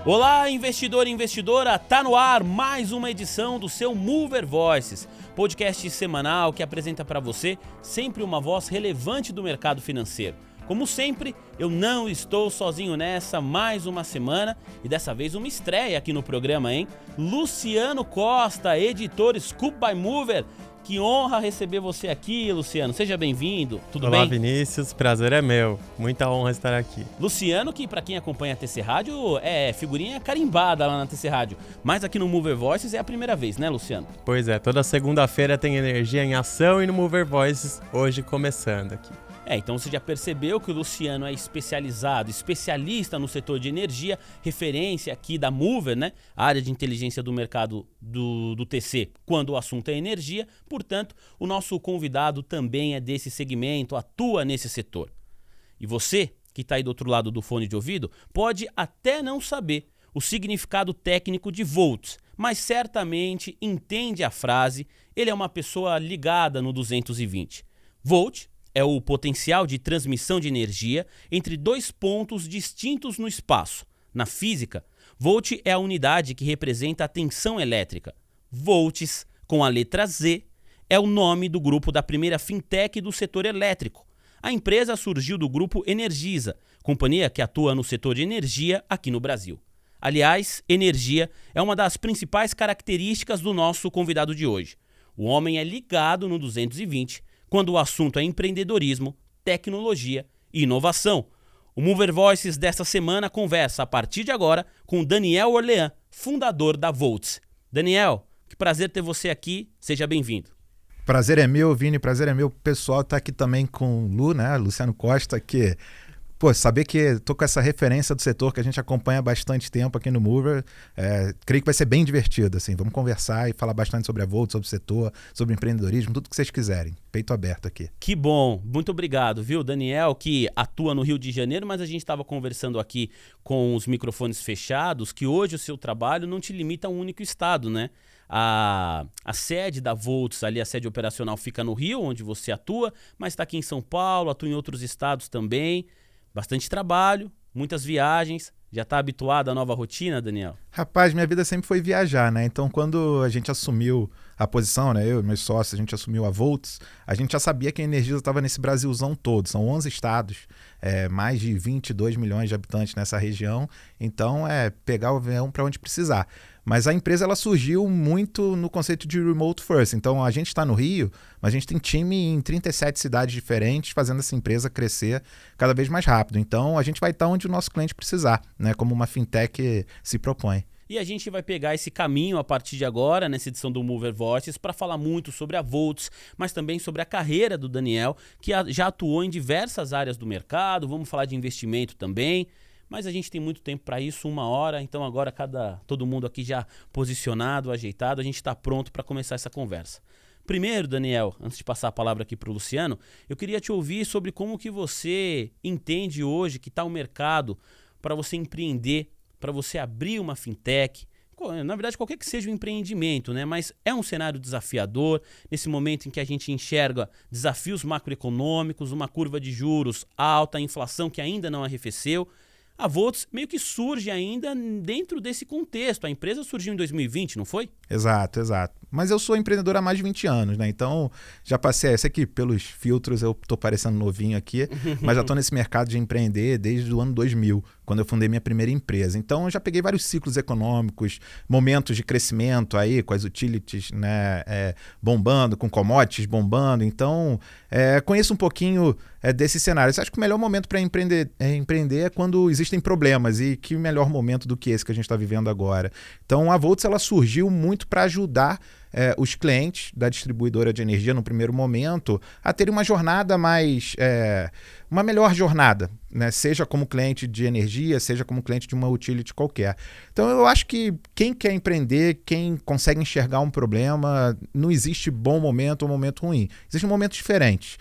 Olá, investidor e investidora, tá no ar mais uma edição do seu Mover Voices, podcast semanal que apresenta para você sempre uma voz relevante do mercado financeiro. Como sempre, eu não estou sozinho nessa, mais uma semana e dessa vez uma estreia aqui no programa, hein? Luciano Costa, editor Scoop by Mover. Que honra receber você aqui, Luciano. Seja bem-vindo. Tudo bem? Olá, Vinícius. Prazer é meu. Muita honra estar aqui. Luciano, que para quem acompanha a TC Rádio, é figurinha carimbada lá na TC Rádio. Mas aqui no Mover Voices é a primeira vez, né, Luciano? Pois é, toda segunda-feira tem energia em ação e no Mover Voices, hoje começando aqui. Então você já percebeu que o Luciano é especialista no setor de energia, referência aqui da Mover, né? A área de inteligência do mercado do TC, quando o assunto é energia. Portanto, o nosso convidado também é desse segmento, atua nesse setor. E você, que está aí do outro lado do fone de ouvido, pode até não saber o significado técnico de volts, mas certamente entende a frase. Ele é uma pessoa ligada no 220. Volt é o potencial de transmissão de energia entre dois pontos distintos no espaço. Na física, volt é a unidade que representa a tensão elétrica. Volts, com a letra Z, é o nome do grupo da primeira fintech do setor elétrico. A empresa surgiu do grupo Energisa, companhia que atua no setor de energia aqui no Brasil. Aliás, energia é uma das principais características do nosso convidado de hoje. O homem é ligado no 220, quando o assunto é empreendedorismo, tecnologia e inovação. O Mover Voices desta semana conversa a partir de agora com Daniel Orlean, fundador da Volts. Daniel, que prazer ter você aqui, seja bem-vindo. Prazer é meu, Vini, prazer é meu. O pessoal tá aqui também com o Lu, né? Luciano Costa, que... saber que tô com essa referência do setor que a gente acompanha há bastante tempo aqui no Mover, creio que vai ser bem divertido, assim. Vamos conversar e falar bastante sobre a Volt, sobre o setor, sobre empreendedorismo, tudo que vocês quiserem. Peito aberto aqui. Que bom, muito obrigado, viu, Daniel, que atua no Rio de Janeiro, mas a gente estava conversando aqui com os microfones fechados, que hoje o seu trabalho não te limita a um único estado, né? A sede da Volts, ali a sede operacional fica no Rio, onde você atua, mas está aqui em São Paulo, atua em outros estados também. Bastante trabalho, muitas viagens. Já está habituado à nova rotina, Daniel? Rapaz, minha vida sempre foi viajar, né? Então, quando a gente assumiu a posição, né? Eu e meus sócios, a gente assumiu a Volts, a gente já sabia que a Energisa estava nesse Brasilzão todo. São 11 estados, mais de 22 milhões de habitantes nessa região. Então, pegar o avião para onde precisar. Mas a empresa ela surgiu muito no conceito de remote first. Então, a gente está no Rio, mas a gente tem time em 37 cidades diferentes, fazendo essa empresa crescer cada vez mais rápido. Então, a gente vai estar onde o nosso cliente precisar, né? Como uma fintech se propõe. E a gente vai pegar esse caminho a partir de agora, nessa edição do Mover Voices, para falar muito sobre a Volts, mas também sobre a carreira do Daniel, que já atuou em diversas áreas do mercado. Vamos falar de investimento também. Mas a gente tem muito tempo para isso, 1 hora, então agora todo mundo aqui já posicionado, ajeitado, a gente está pronto para começar essa conversa. Primeiro, Daniel, antes de passar a palavra aqui para o Luciano, eu queria te ouvir sobre como que você entende hoje que está o mercado para você empreender, para você abrir uma fintech. Na verdade, qualquer que seja o empreendimento, né? Mas é um cenário desafiador, nesse momento em que a gente enxerga desafios macroeconômicos, uma curva de juros alta, a inflação que ainda não arrefeceu. A Volts meio que surge ainda dentro desse contexto. A empresa surgiu em 2020, não foi? Exato. Mas eu sou empreendedor há mais de 20 anos, né? Então, já passei... Esse aqui, pelos filtros, eu tô parecendo novinho aqui, mas já tô nesse mercado de empreender desde o ano 2000, quando eu fundei minha primeira empresa. Então, eu já peguei vários ciclos econômicos, momentos de crescimento aí, com as utilities, né, bombando, com commodities bombando. Então, conheço um pouquinho desses cenários. Acho que o melhor momento para empreender é quando existem problemas, e que melhor momento do que esse que a gente está vivendo agora. Então, a Volts ela surgiu muito para ajudar os clientes da distribuidora de energia no primeiro momento a terem uma jornada uma melhor jornada, né? Seja como cliente de energia, seja como cliente de uma utility qualquer. Então eu acho que quem quer empreender, quem consegue enxergar um problema, não existe bom momento ou momento ruim. Existem momentos diferentes.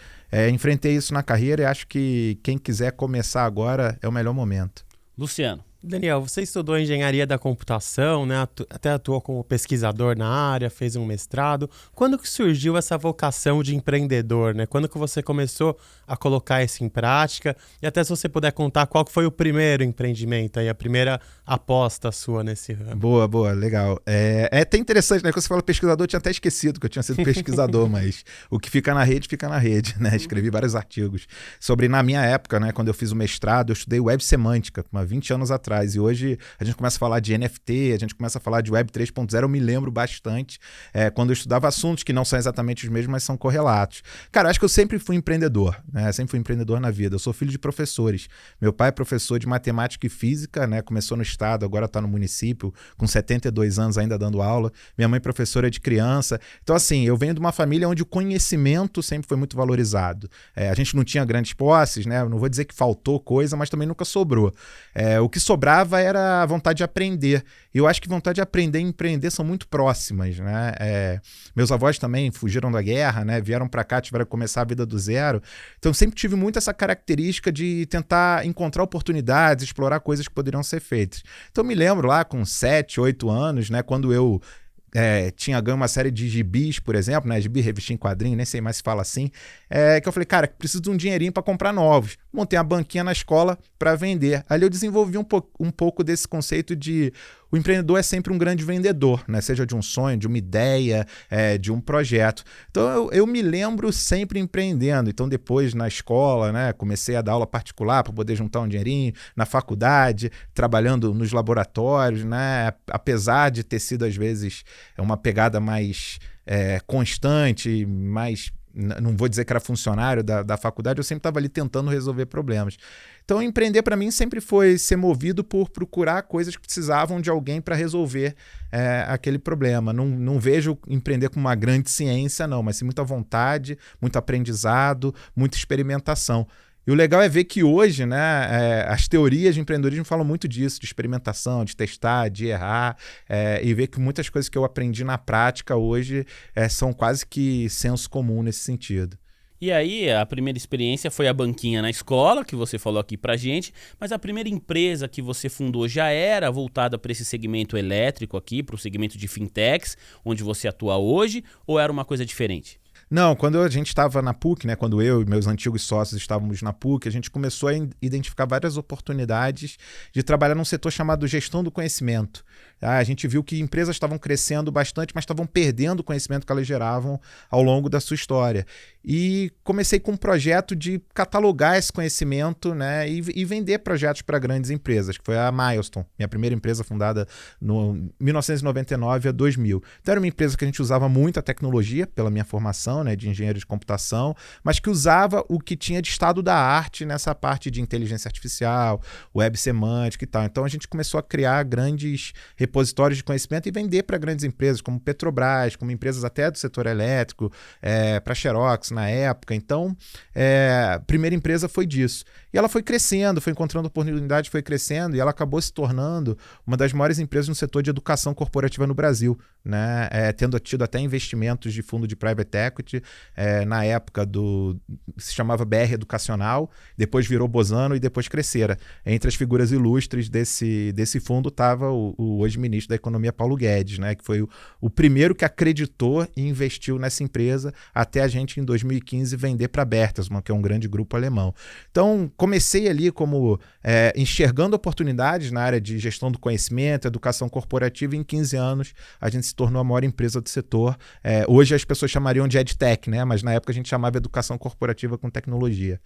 Enfrentei isso na carreira e acho que quem quiser começar agora é o melhor momento. Luciano. Daniel, você estudou engenharia da computação, né? Até atuou como pesquisador na área, fez um mestrado. Quando que surgiu essa vocação de empreendedor, né? Quando que você começou a colocar isso em prática? E até se você puder contar qual que foi o primeiro empreendimento, aí, a primeira aposta sua nesse ramo. Boa, legal. É até interessante, né? Quando você fala pesquisador, eu tinha até esquecido que eu tinha sido pesquisador, mas o que fica na rede, né? Escrevi vários artigos sobre, na minha época, né? Quando eu fiz o mestrado, eu estudei web semântica, há 20 anos atrás. E hoje a gente começa a falar de NFT, a gente começa a falar de Web 3.0, eu me lembro bastante quando eu estudava assuntos que não são exatamente os mesmos, mas são correlatos. Cara, acho que eu sempre fui empreendedor, né? Sempre fui empreendedor na vida. Eu sou filho de professores. Meu pai é professor de matemática e física, né? Começou no estado, agora está no município, com 72 anos ainda dando aula. Minha mãe é professora de criança. Então, assim, eu venho de uma família onde o conhecimento sempre foi muito valorizado. A gente não tinha grandes posses, né? Eu não vou dizer que faltou coisa, mas também nunca sobrou. O que sobrava era a vontade de aprender. E eu acho que vontade de aprender e empreender são muito próximas, né? Meus avós também fugiram da guerra, né? Vieram para cá, tiveram que começar a vida do zero. Então, eu sempre tive muito essa característica de tentar encontrar oportunidades, explorar coisas que poderiam ser feitas. Então, eu me lembro lá com 7, 8 anos, né? Quando eu tinha ganho uma série de gibis, por exemplo, né? Gibi, revista em quadrinho, nem sei mais se fala assim, que eu falei, cara, preciso de um dinheirinho para comprar novos. Montei uma banquinha na escola para vender. Ali eu desenvolvi um pouco desse conceito de o empreendedor é sempre um grande vendedor, né? Seja de um sonho, de uma ideia, de um projeto. Então eu me lembro sempre empreendendo. Então depois na escola, né, comecei a dar aula particular para poder juntar um dinheirinho, na faculdade, trabalhando nos laboratórios, né? Apesar de ter sido às vezes uma pegada mais constante, mais... Não vou dizer que era funcionário da faculdade, eu sempre estava ali tentando resolver problemas. Então, empreender para mim sempre foi ser movido por procurar coisas que precisavam de alguém para resolver aquele problema. Não vejo empreender como uma grande ciência, não, mas sim muita vontade, muito aprendizado, muita experimentação. E o legal é ver que hoje, né, as teorias de empreendedorismo falam muito disso, de experimentação, de testar, de errar, e ver que muitas coisas que eu aprendi na prática hoje são quase que senso comum nesse sentido. E aí, a primeira experiência foi a banquinha na escola, que você falou aqui pra gente, mas a primeira empresa que você fundou já era voltada para esse segmento elétrico aqui, para o segmento de fintechs, onde você atua hoje, ou era uma coisa diferente? Não, quando a gente estava na PUC, né, quando eu e meus antigos sócios estávamos na PUC, a gente começou a identificar várias oportunidades de trabalhar num setor chamado gestão do conhecimento. A gente viu que empresas estavam crescendo bastante, mas estavam perdendo o conhecimento que elas geravam ao longo da sua história. E comecei com um projeto de catalogar esse conhecimento, né, e vender projetos para grandes empresas, que foi a Milestone, minha primeira empresa fundada no 1999 a 2000. Então era uma empresa que a gente usava muito a tecnologia, pela minha formação, né, de engenheiro de computação, mas que usava o que tinha de estado da arte nessa parte de inteligência artificial, web semântica e tal. Então a gente começou a criar grandes repositórios de conhecimento e vender para grandes empresas, como Petrobras, como empresas até do setor elétrico, para Xerox na época. Então, a primeira empresa foi disso. E ela foi crescendo, foi encontrando oportunidades, foi crescendo, e ela acabou se tornando uma das maiores empresas no setor de educação corporativa no Brasil, né? Tendo tido até investimentos de fundo de private equity, na época se chamava BR Educacional, depois virou Bozano e depois Crescera. Entre as figuras ilustres desse fundo estava o hoje ministro da Economia, Paulo Guedes, né? Que foi o primeiro que acreditou e investiu nessa empresa até a gente, em 2015, vender para a Bertelsmann, que é um grande grupo alemão. Então, comecei ali como enxergando oportunidades na área de gestão do conhecimento, educação corporativa, e em 15 anos a gente se tornou a maior empresa do setor. Hoje as pessoas chamariam de EdTech, né? Mas na época a gente chamava educação corporativa com tecnologia.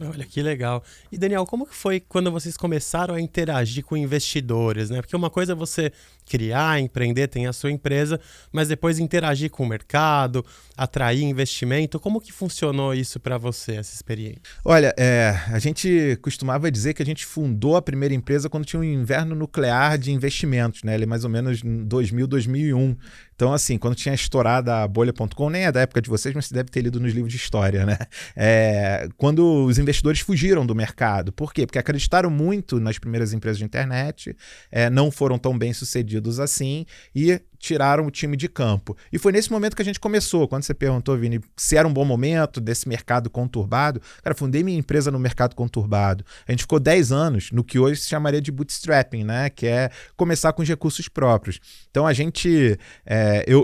Olha, que legal. E, Daniel, como que foi quando vocês começaram a interagir com investidores, né? Porque uma coisa é você criar, empreender, tem a sua empresa, mas depois interagir com o mercado, atrair investimento. Como que funcionou isso para você, essa experiência? Olha, a gente costumava dizer que a gente fundou a primeira empresa quando tinha um inverno nuclear de investimentos, né? Ele mais ou menos em 2000, 2001. Então, assim, quando tinha estourado a bolha.com, nem é da época de vocês, mas você deve ter lido nos livros de história, né? Quando os investidores fugiram do mercado. Por quê? Porque acreditaram muito nas primeiras empresas de internet, não foram tão bem sucedidos assim, e tiraram o time de campo. E foi nesse momento que a gente começou. Quando você perguntou, Vini, se era um bom momento desse mercado conturbado. Cara, fundei minha empresa no mercado conturbado. A gente ficou 10 anos no que hoje se chamaria de bootstrapping, né? Que é começar com os recursos próprios. Então a gente...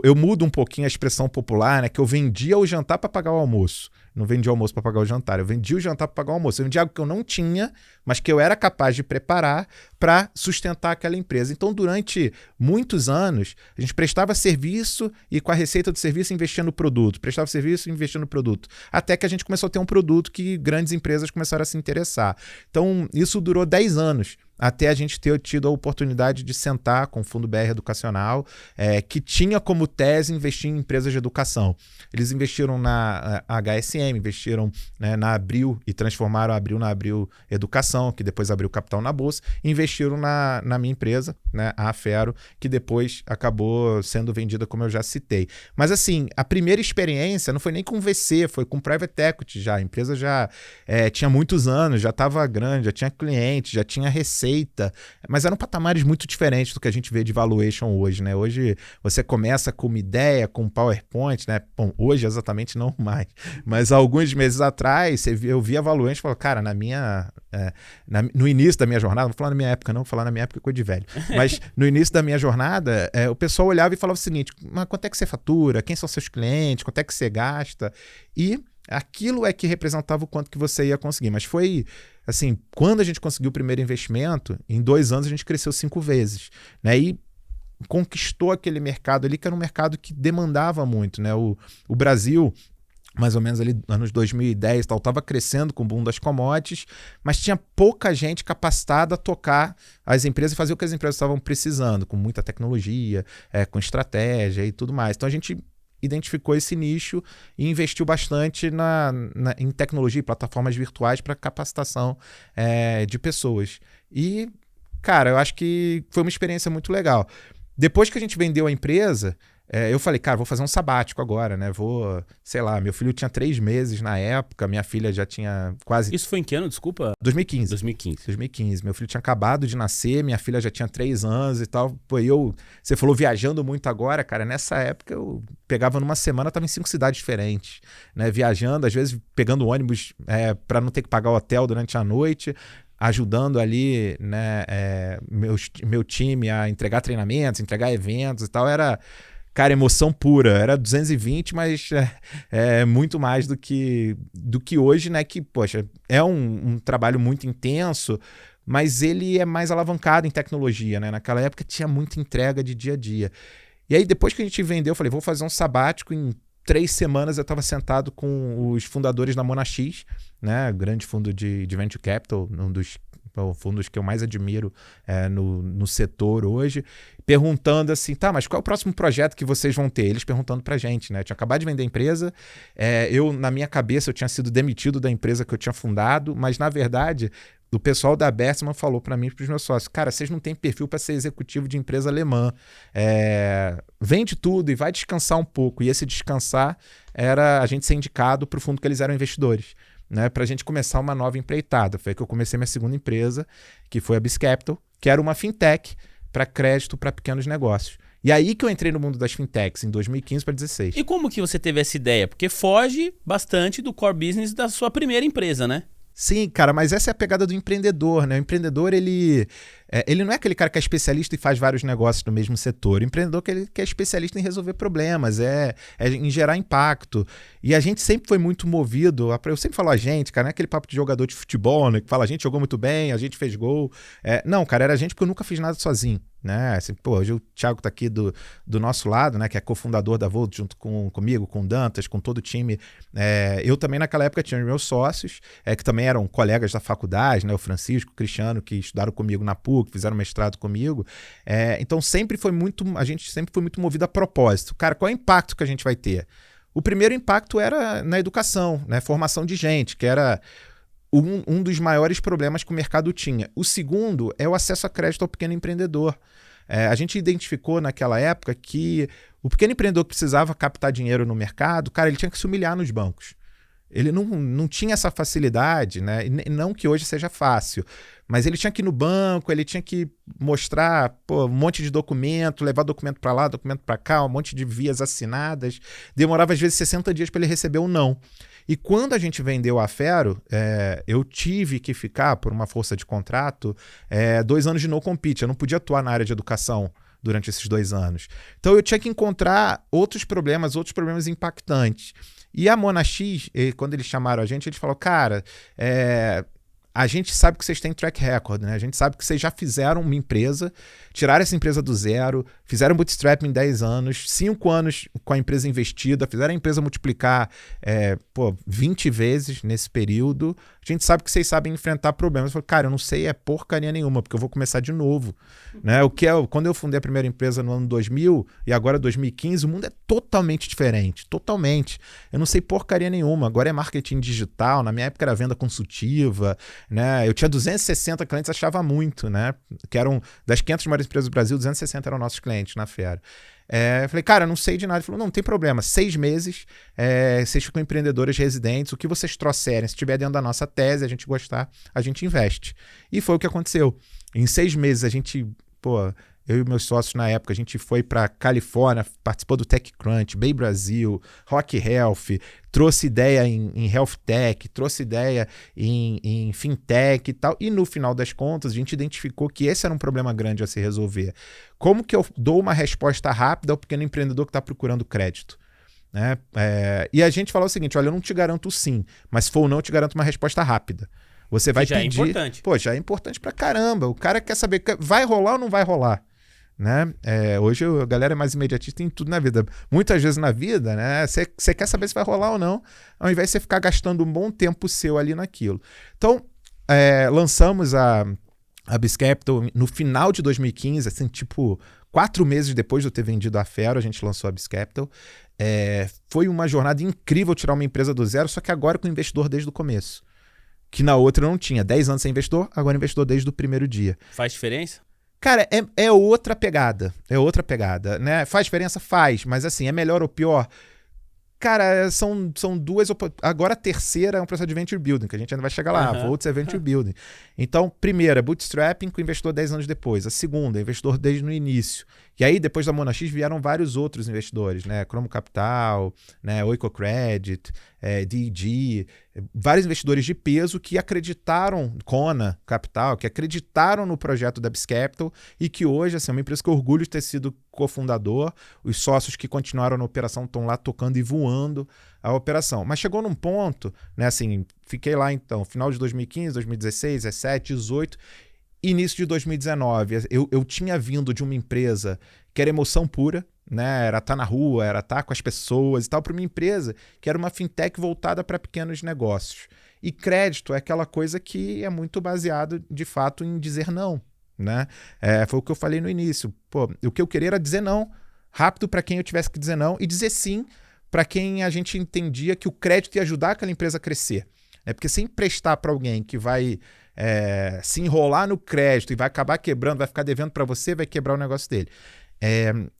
eu mudo um pouquinho a expressão popular, né? Que eu vendia o jantar para pagar o almoço. Não vendia o almoço para pagar o jantar. Eu vendia o jantar para pagar o almoço. Eu vendia algo que eu não tinha, mas que eu era capaz de preparar para sustentar aquela empresa. Então, durante muitos anos, a gente prestava serviço e com a receita do serviço investia no produto. Prestava serviço e investia no produto. Até que a gente começou a ter um produto que grandes empresas começaram a se interessar. Então, isso durou 10 anos. Até a gente ter tido a oportunidade de sentar com o Fundo BR Educacional, que tinha como tese investir em empresas de educação. Eles investiram na HSM, investiram, né, na Abril e transformaram a Abril na Abril Educação, que depois abriu capital na Bolsa, e investiram na minha empresa, né, a Afero, que depois acabou sendo vendida, como eu já citei. Mas assim, a primeira experiência não foi nem com VC, foi com Private Equity já. A empresa já tinha muitos anos, já estava grande, já tinha cliente, já tinha receita, mas eram patamares muito diferentes do que a gente vê de valuation hoje, né? Hoje você começa com uma ideia, com um PowerPoint, né? Bom, hoje exatamente não mais, mas alguns meses atrás eu via valuation e falava, cara, no início da minha jornada, vou falar na minha época não, vou falar na minha época coisa de velho, mas no início da minha jornada, o pessoal olhava e falava o seguinte, mas quanto é que você fatura? Quem são seus clientes? Quanto é que você gasta? E aquilo é que representava o quanto que você ia conseguir, mas foi assim, quando a gente conseguiu o primeiro investimento, em 2 anos a gente cresceu 5 vezes, né? E conquistou aquele mercado ali, que era um mercado que demandava muito, né? O Brasil, mais ou menos ali anos 2010, estava crescendo com o boom das commodities, mas tinha pouca gente capacitada a tocar as empresas e fazer o que as empresas estavam precisando, com muita tecnologia, com estratégia e tudo mais. Então a gente identificou esse nicho e investiu bastante em tecnologia e plataformas virtuais para capacitação de pessoas. E, cara, eu acho que foi uma experiência muito legal. Depois que a gente vendeu a empresa, eu falei, cara, vou fazer um sabático agora, né? Sei lá, meu filho tinha 3 meses na época, minha filha já tinha quase... Isso foi em que ano, desculpa? 2015. 2015. Meu filho tinha acabado de nascer, minha filha já tinha 3 anos e tal. Pô, você falou viajando muito agora, cara, nessa época eu pegava numa semana, tava em 5 cidades diferentes, né? Viajando, às vezes pegando ônibus para não ter que pagar o hotel durante a noite, ajudando ali, né, meu time a entregar treinamentos, entregar eventos e tal. Era... Cara, emoção pura. Era 220, mas muito mais do que hoje, né? Que, poxa, é um trabalho muito intenso, mas ele é mais alavancado em tecnologia, né? Naquela época tinha muita entrega de dia a dia. E aí, depois que a gente vendeu, eu falei, vou fazer um sabático. Em 3 semanas eu estava sentado com os fundadores da Monax, né? Grande fundo de Venture Capital, um dos fundos que eu mais admiro no setor hoje, perguntando assim, tá, mas qual é o próximo projeto que vocês vão ter? Eles perguntando pra gente, né? Eu tinha acabado de vender a empresa, na minha cabeça, eu tinha sido demitido da empresa que eu tinha fundado, mas na verdade, o pessoal da Bertelsmann falou para mim e pros meus sócios, cara, vocês não têm perfil para ser executivo de empresa alemã, vende tudo e vai descansar um pouco. E esse descansar era a gente ser indicado pro fundo que eles eram investidores, né, para a gente começar uma nova empreitada. Foi aí que eu comecei minha segunda empresa, que foi a Bis Capital, que era uma fintech para crédito para pequenos negócios. E aí que eu entrei no mundo das fintechs, em 2015 para 2016. E como que você teve essa ideia? Porque foge bastante do core business da sua primeira empresa, né? Sim, cara, mas essa é a pegada do empreendedor, né? O empreendedor, ele não é aquele cara que é especialista e faz vários negócios no mesmo setor. O empreendedor que é especialista em resolver problemas, em gerar impacto. E a gente sempre foi muito movido, eu sempre falo a gente, cara, não é aquele papo de jogador de futebol, né? Que fala, a gente jogou muito bem, a gente fez gol. Não, cara, era a gente porque eu nunca fiz nada sozinho, né? Assim, hoje o Thiago tá aqui do nosso lado, né? Que é cofundador da Volt, junto comigo, com o Dantas, com todo o time. Eu também naquela época tinha meus sócios, que também eram colegas da faculdade, né? O Francisco, o Cristiano, que estudaram comigo na PUC, fizeram mestrado comigo. Então a gente sempre foi muito movido a propósito. Cara, qual é o impacto que a gente vai ter? O primeiro impacto era na educação, né? Formação de gente, que era um dos maiores problemas que o mercado tinha. O segundo é o acesso a crédito ao pequeno empreendedor. A gente identificou naquela época que o pequeno empreendedor que precisava captar dinheiro no mercado, cara, ele tinha que se humilhar nos bancos. ele não tinha essa facilidade, né? E não que hoje seja fácil, mas ele tinha que ir no banco, ele tinha que mostrar um monte de documento, levar documento para lá, documento para cá, um monte de vias assinadas. Demorava às vezes 60 dias para ele receber um não. E quando a gente vendeu a Fero, eu tive que ficar, por uma força de contrato, 2 anos de no compete. Eu não podia atuar na área de educação durante esses 2 anos. Então eu tinha que encontrar outros problemas impactantes. E a Monax, quando eles chamaram a gente falaram, cara, a gente sabe que vocês têm track record, né? A gente sabe que vocês já fizeram uma empresa, tiraram essa empresa do zero, fizeram bootstrap em 10 anos, 5 anos com a empresa investida, fizeram a empresa multiplicar 20 vezes nesse período. A gente sabe que vocês sabem enfrentar problemas. Eu falei, cara, eu não sei porcaria nenhuma, porque eu vou começar de novo. Né? Quando eu fundei a primeira empresa no ano 2000 e agora 2015, o mundo é totalmente diferente, totalmente. Eu não sei porcaria nenhuma. Agora é marketing digital, na minha época era venda consultiva, né? Eu tinha 260 clientes, achava muito, né? Que eram das 500 maiores empresas do Brasil, 260 eram nossos clientes na Fero. Eu falei, cara, eu não sei de nada. Ele falou, não tem problema, 6 meses, vocês ficam empreendedores residentes, o que vocês trouxerem, se estiver dentro da nossa tese, a gente gostar, a gente investe. E foi o que aconteceu. Em 6 meses, a gente, eu e meus sócios na época, a gente foi para Califórnia, participou do TechCrunch, Bay Brasil, Rock Health, trouxe ideia em Health Tech, trouxe ideia em Fintech e tal. E no final das contas, a gente identificou que esse era um problema grande a se resolver. Como que eu dou uma resposta rápida ao pequeno empreendedor que está procurando crédito? Né? E a gente falou o seguinte, olha, eu não te garanto sim, mas se for ou não, eu te garanto uma resposta rápida. Você vai pedir... Já é importante. Já é importante pra caramba. O cara quer saber, vai rolar ou não vai rolar? Né? Hoje a galera é mais imediatista em tudo na vida. Muitas vezes na vida, né? Você quer saber se vai rolar ou não, ao invés de você ficar gastando um bom tempo seu ali naquilo. Então, lançamos a Biz Capital no final de 2015, assim, 4 meses depois de eu ter vendido a Fero, a gente lançou a Biz Capital. Foi uma jornada incrível tirar uma empresa do zero, só que agora com investidor desde o começo. Que na outra eu não tinha. 10 anos sem investidor, agora investidor desde o primeiro dia. Faz diferença? Cara, é outra pegada. É outra pegada, né? Faz diferença? Faz. Mas assim, é melhor ou pior? Cara, são 2... Agora a terceira é um processo de venture building, que a gente ainda vai chegar lá. A Volts é venture building. Então, primeira, bootstrapping com investidor 10 anos depois. A segunda, investidor desde o início. E aí, depois da Monax, vieram vários outros investidores, né? Cromo Capital, né? Oiko Credit, DG, vários investidores de peso que acreditaram, Kona Capital, que acreditaram no projeto da Biz Capital e que hoje, assim, é uma empresa que eu orgulho de ter sido cofundador. Os sócios que continuaram na operação estão lá tocando e voando a operação. Mas chegou num ponto, né? Assim, fiquei lá então, final de 2015, 2016, 17, 18... Início de 2019, eu tinha vindo de uma empresa que era emoção pura, né? Era estar na rua, era estar com as pessoas e tal, para uma empresa que era uma fintech voltada para pequenos negócios. E crédito é aquela coisa que é muito baseado, de fato, em dizer não, né? Foi o que eu falei no início. O que eu queria era dizer não rápido para quem eu tivesse que dizer não e dizer sim para quem a gente entendia que o crédito ia ajudar aquela empresa a crescer. Porque sem emprestar para alguém que vai se enrolar no crédito e vai acabar quebrando, vai ficar devendo para você, vai quebrar o negócio dele.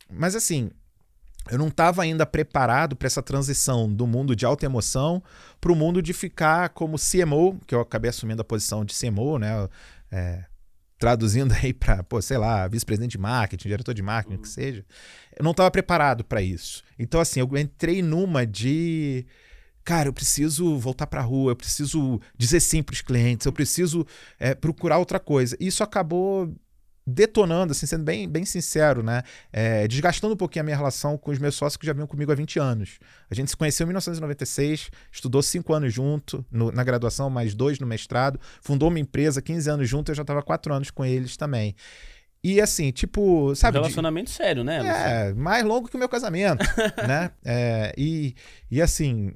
Mas assim, eu não estava ainda preparado para essa transição do mundo de alta emoção para o mundo de ficar como CMO, que eu acabei assumindo a posição de CMO, né? Traduzindo aí para, sei lá, vice-presidente de marketing, diretor de marketing, o que seja. Eu não estava preparado para isso. Então assim, eu entrei numa de... Cara, eu preciso voltar para a rua, eu preciso dizer sim para os clientes, eu preciso procurar outra coisa. Isso acabou detonando, assim, sendo bem, bem sincero, né? Desgastando um pouquinho a minha relação com os meus sócios que já vinham comigo há 20 anos. A gente se conheceu em 1996, estudou 5 anos junto na graduação, mais 2 no mestrado, fundou uma empresa, 15 anos junto, eu já estava 4 anos com eles também. E assim, sabe... Um relacionamento sério, né, Luciano? Mais longo que o meu casamento, né? E assim...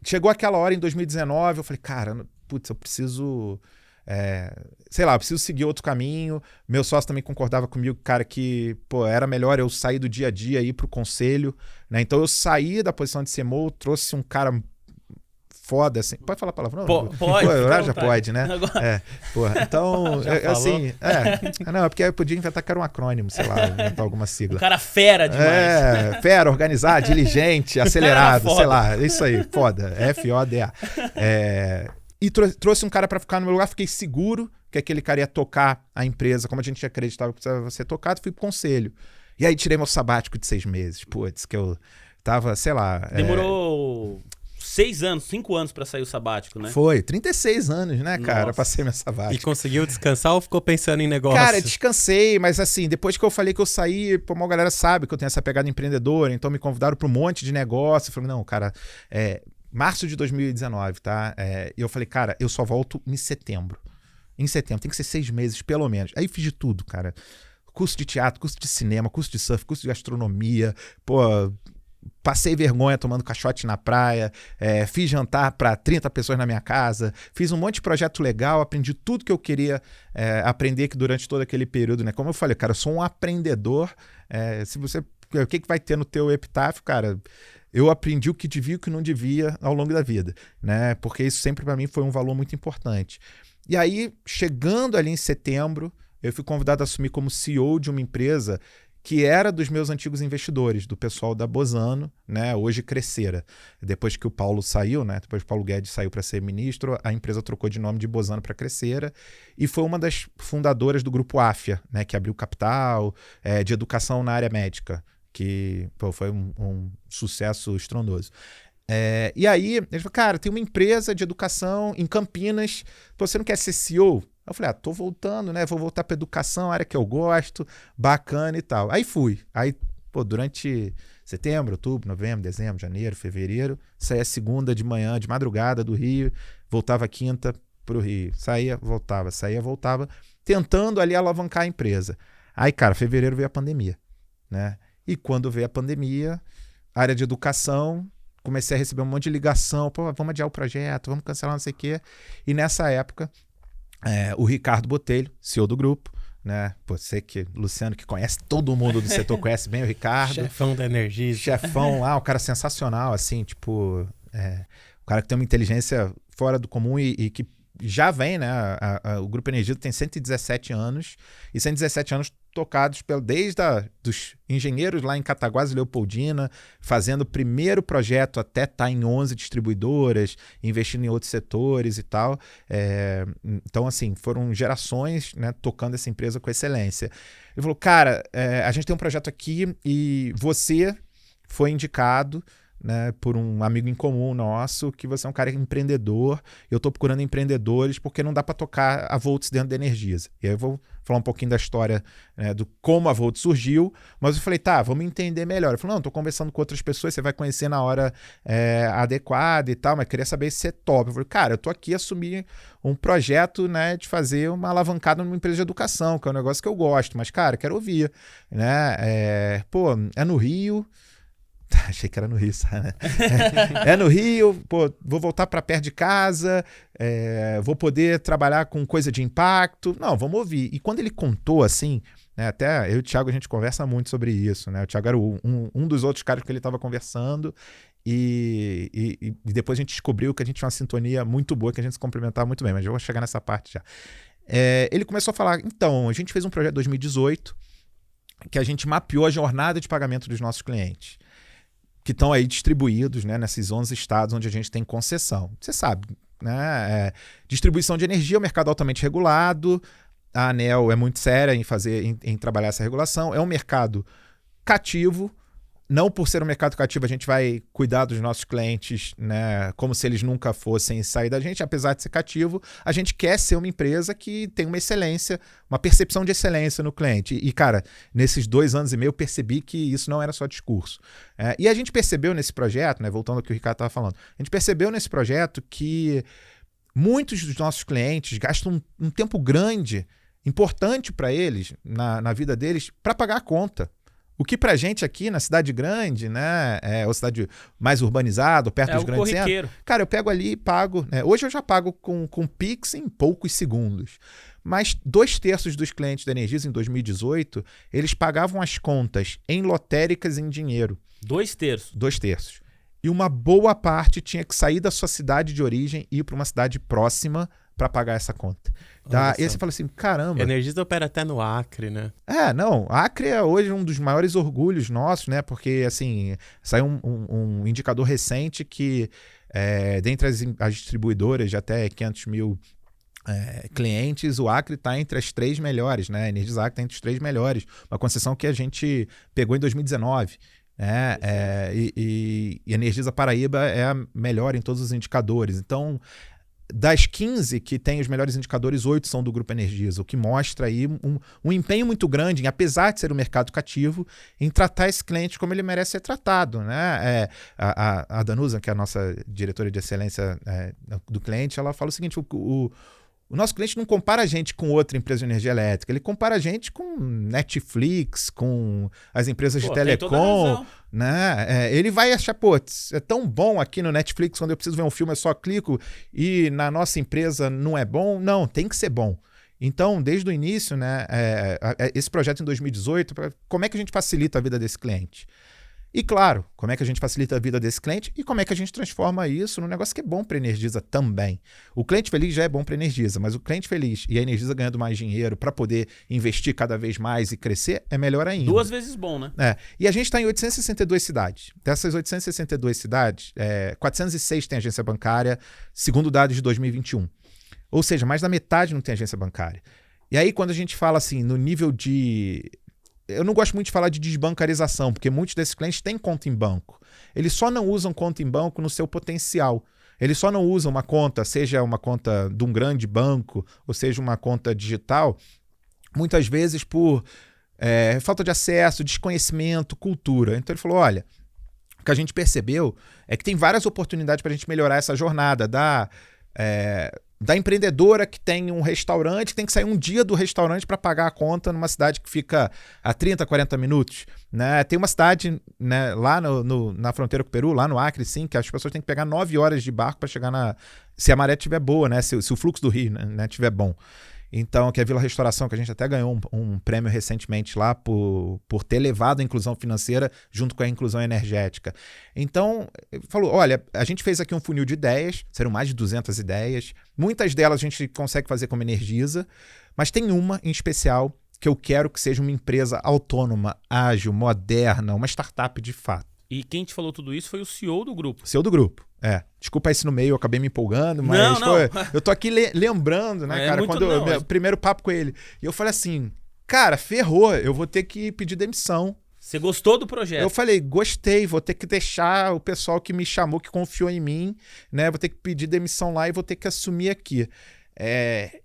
Chegou aquela hora em 2019, eu falei, cara, putz, eu preciso, eu preciso seguir outro caminho. Meu sócio também concordava comigo, cara, que era melhor eu sair do dia a dia e ir pro conselho, né? Então eu saí da posição de CMO, trouxe um cara foda, assim. Pode falar palavrão? Pode. Pô, agora já vontade. pode, né? Agora... Porra. Então, assim... Não, é porque eu podia inventar que era um acrônimo, sei lá, inventar alguma sigla. O cara fera demais. Fera, organizado, diligente, acelerado, sei lá. Isso aí, foda. FODA. E trouxe um cara pra ficar no meu lugar, fiquei seguro que aquele cara ia tocar a empresa, como a gente acreditava que precisava ser tocado, fui pro conselho. E aí tirei meu sabático de 6 meses. Putz, que eu tava, sei lá... Demorou 6 anos, 5 anos pra sair o sabático, né? Foi, 36 anos, né, cara, Nossa. pra ser meu sabático. E conseguiu descansar ou ficou pensando em negócio? Cara, descansei, mas assim, depois que eu falei que eu saí, pô, a galera sabe que eu tenho essa pegada empreendedora, então me convidaram pra um monte de negócio. Eu falei, não, cara, março de 2019, tá? E eu falei, cara, eu só volto em setembro. Em setembro, tem que ser 6 meses, pelo menos. Aí fiz de tudo, cara. Curso de teatro, curso de cinema, curso de surf, curso de gastronomia, pô... Passei vergonha tomando caixote na praia, fiz jantar para 30 pessoas na minha casa, fiz um monte de projeto legal, aprendi tudo que eu queria aprender durante todo aquele período, né? Como eu falei, cara, eu sou um aprendedor. O que vai ter no teu epitáfio, cara? Eu aprendi o que devia e o que não devia ao longo da vida, né? Porque isso sempre para mim foi um valor muito importante. E aí, chegando ali em setembro, eu fui convidado a assumir como CEO de uma empresa que era dos meus antigos investidores, do pessoal da Bozano, né? Hoje Crescera. Depois que o Paulo saiu, né? Depois que o Paulo Guedes saiu para ser ministro, a empresa trocou de nome de Bozano para Crescera e foi uma das fundadoras do grupo Afya, né? Que abriu capital de educação na área médica, que foi um sucesso estrondoso. E aí, ele falou, cara, tem uma empresa de educação em Campinas, você não quer ser CEO? Eu falei, tô voltando, né? Vou voltar pra educação, área que eu gosto, bacana e tal. Aí fui. Aí, durante setembro, outubro, novembro, dezembro, janeiro, fevereiro, saía segunda de manhã, de madrugada do Rio, voltava quinta pro Rio. Saía, voltava, tentando ali alavancar a empresa. Aí, cara, fevereiro veio a pandemia, né? E quando veio a pandemia, área de educação, comecei a receber um monte de ligação, pô, vamos adiar o projeto, vamos cancelar não sei o quê. E nessa época... o Ricardo Botelho, CEO do grupo, né? Você Luciano, que conhece todo mundo do setor, conhece bem o Ricardo. Chefão da Energisa. Chefão lá, um cara sensacional, assim, tipo... um cara que tem uma inteligência fora do comum e que já vem, né? O Grupo Energisa tem 117 anos, e 117 anos tocados desde dos engenheiros lá em Cataguases e Leopoldina, fazendo o primeiro projeto até estar em 11 distribuidoras, investindo em outros setores e tal. Então, assim, foram gerações, né, tocando essa empresa com excelência. Ele falou, cara, a gente tem um projeto aqui e você foi indicado, né, por um amigo em comum nosso, que você é um cara empreendedor, eu estou procurando empreendedores porque não dá para tocar a Volts dentro da Energisa. E aí eu vou falar um pouquinho da história, né, do como a Volts surgiu, mas eu falei, tá, vamos entender melhor. Ele falou, não, estou conversando com outras pessoas, você vai conhecer na hora adequada e tal, mas queria saber se é top. Eu falei, cara, eu estou aqui a assumir um projeto, né, de fazer uma alavancada numa empresa de educação, que é um negócio que eu gosto, mas, cara, quero ouvir, né, é no Rio... Achei que era no Rio, sabe? Né? É no Rio, pô, vou voltar para perto de casa, vou poder trabalhar com coisa de impacto. Não, vamos ouvir. E quando ele contou assim, né, até eu e o Thiago a gente conversa muito sobre isso, né? O Thiago era um dos outros caras que ele estava conversando e depois a gente descobriu que a gente tinha uma sintonia muito boa, que a gente se complementava muito bem, mas eu vou chegar nessa parte já. Ele começou a falar, então, a gente fez um projeto em 2018 que a gente mapeou a jornada de pagamento dos nossos clientes, que estão aí distribuídos, né, nesses 11 estados onde a gente tem concessão. Você sabe, né? Distribuição de energia é um mercado altamente regulado, a ANEEL é muito séria em trabalhar essa regulação, é um mercado cativo. Não por ser um mercado cativo a gente vai cuidar dos nossos clientes, né, como se eles nunca fossem sair da gente, apesar de ser cativo, a gente quer ser uma empresa que tem uma excelência, uma percepção de excelência no cliente. E cara, nesses 2 anos e meio eu percebi que isso não era só discurso. E a gente percebeu nesse projeto, né, voltando ao que o Ricardo estava falando, a gente percebeu nesse projeto que muitos dos nossos clientes gastam um tempo grande, importante para eles, na vida deles, para pagar a conta. O que pra gente aqui na cidade grande, né, ou cidade mais urbanizada, perto dos grandes centros, cara, eu pego ali e pago, né? Hoje eu já pago com Pix em poucos segundos. Mas 2/3 dos clientes da Energisa em 2018, eles pagavam as contas em lotéricas em dinheiro. 2/3? 2/3. e uma boa parte tinha que sair da sua cidade de origem e ir para uma cidade próxima para pagar essa conta. Tá? E aí você fala assim, caramba. A Energisa opera até no Acre, né? Não, Acre é hoje um dos maiores orgulhos nossos, né? Porque, assim, saiu um indicador recente que, dentre as distribuidoras de até 500 mil clientes, o Acre está entre as 3 melhores, né? A Energisa Acre está entre as 3 melhores. Uma concessão que a gente pegou em 2019. E a Energisa Paraíba é a melhor em todos os indicadores. Então, das 15 que tem os melhores indicadores, 8 são do Grupo Energisa, o que mostra aí um empenho muito grande, apesar de ser um mercado cativo, em tratar esse cliente como ele merece ser tratado, né? A Danusa, que é a nossa diretora de excelência do cliente, ela fala o seguinte, o nosso cliente não compara a gente com outra empresa de energia elétrica, ele compara a gente com Netflix, com as empresas de telecom, né? Ele vai achar, é tão bom aqui no Netflix, quando eu preciso ver um filme eu só clico, e na nossa empresa não é bom? Não, tem que ser bom. Então, desde o início, né, esse projeto em 2018, como é que a gente facilita a vida desse cliente? E claro, como é que a gente facilita a vida desse cliente e como é que a gente transforma isso num negócio que é bom para a Energisa também. O cliente feliz já é bom para a Energisa, mas o cliente feliz e a Energisa ganhando mais dinheiro para poder investir cada vez mais e crescer é melhor ainda. 2 vezes bom, né? E a gente está em 862 cidades. Dessas 862 cidades, 406 tem agência bancária, segundo dados de 2021. Ou seja, mais da metade não tem agência bancária. E aí, quando a gente fala assim, no nível de... Eu não gosto muito de falar de desbancarização, porque muitos desses clientes têm conta em banco. Eles só não usam conta em banco no seu potencial. Eles só não usam uma conta, seja uma conta de um grande banco, ou seja uma conta digital, muitas vezes por falta de acesso, desconhecimento, cultura. Então ele falou, olha, o que a gente percebeu é que tem várias oportunidades para a gente melhorar essa jornada da empreendedora que tem um restaurante, tem que sair um dia do restaurante para pagar a conta numa cidade que fica a 30, 40 minutos. Né? Tem uma cidade, né, lá na fronteira com o Peru, lá no Acre, sim, que as pessoas têm que pegar 9 horas de barco para chegar se a maré estiver boa, né? Se o fluxo do rio, né, estiver bom. Então, que é a Vila Restauração, que a gente até ganhou um prêmio recentemente lá por ter levado a inclusão financeira junto com a inclusão energética. Então, ele falou, olha, a gente fez aqui um funil de ideias, serão mais de 200 ideias, muitas delas a gente consegue fazer como Energisa, mas tem uma em especial que eu quero que seja uma empresa autônoma, ágil, moderna, uma startup de fato. E quem te falou tudo isso foi o CEO do grupo. CEO do grupo. Desculpa esse no meio, eu acabei me empolgando, mas não. Eu tô aqui lembrando, né, cara, meu primeiro papo com ele. E eu falei assim, cara, ferrou, eu vou ter que pedir demissão. Você gostou do projeto? Eu falei, gostei, vou ter que deixar o pessoal que me chamou, que confiou em mim, né, vou ter que pedir demissão lá e vou ter que assumir aqui.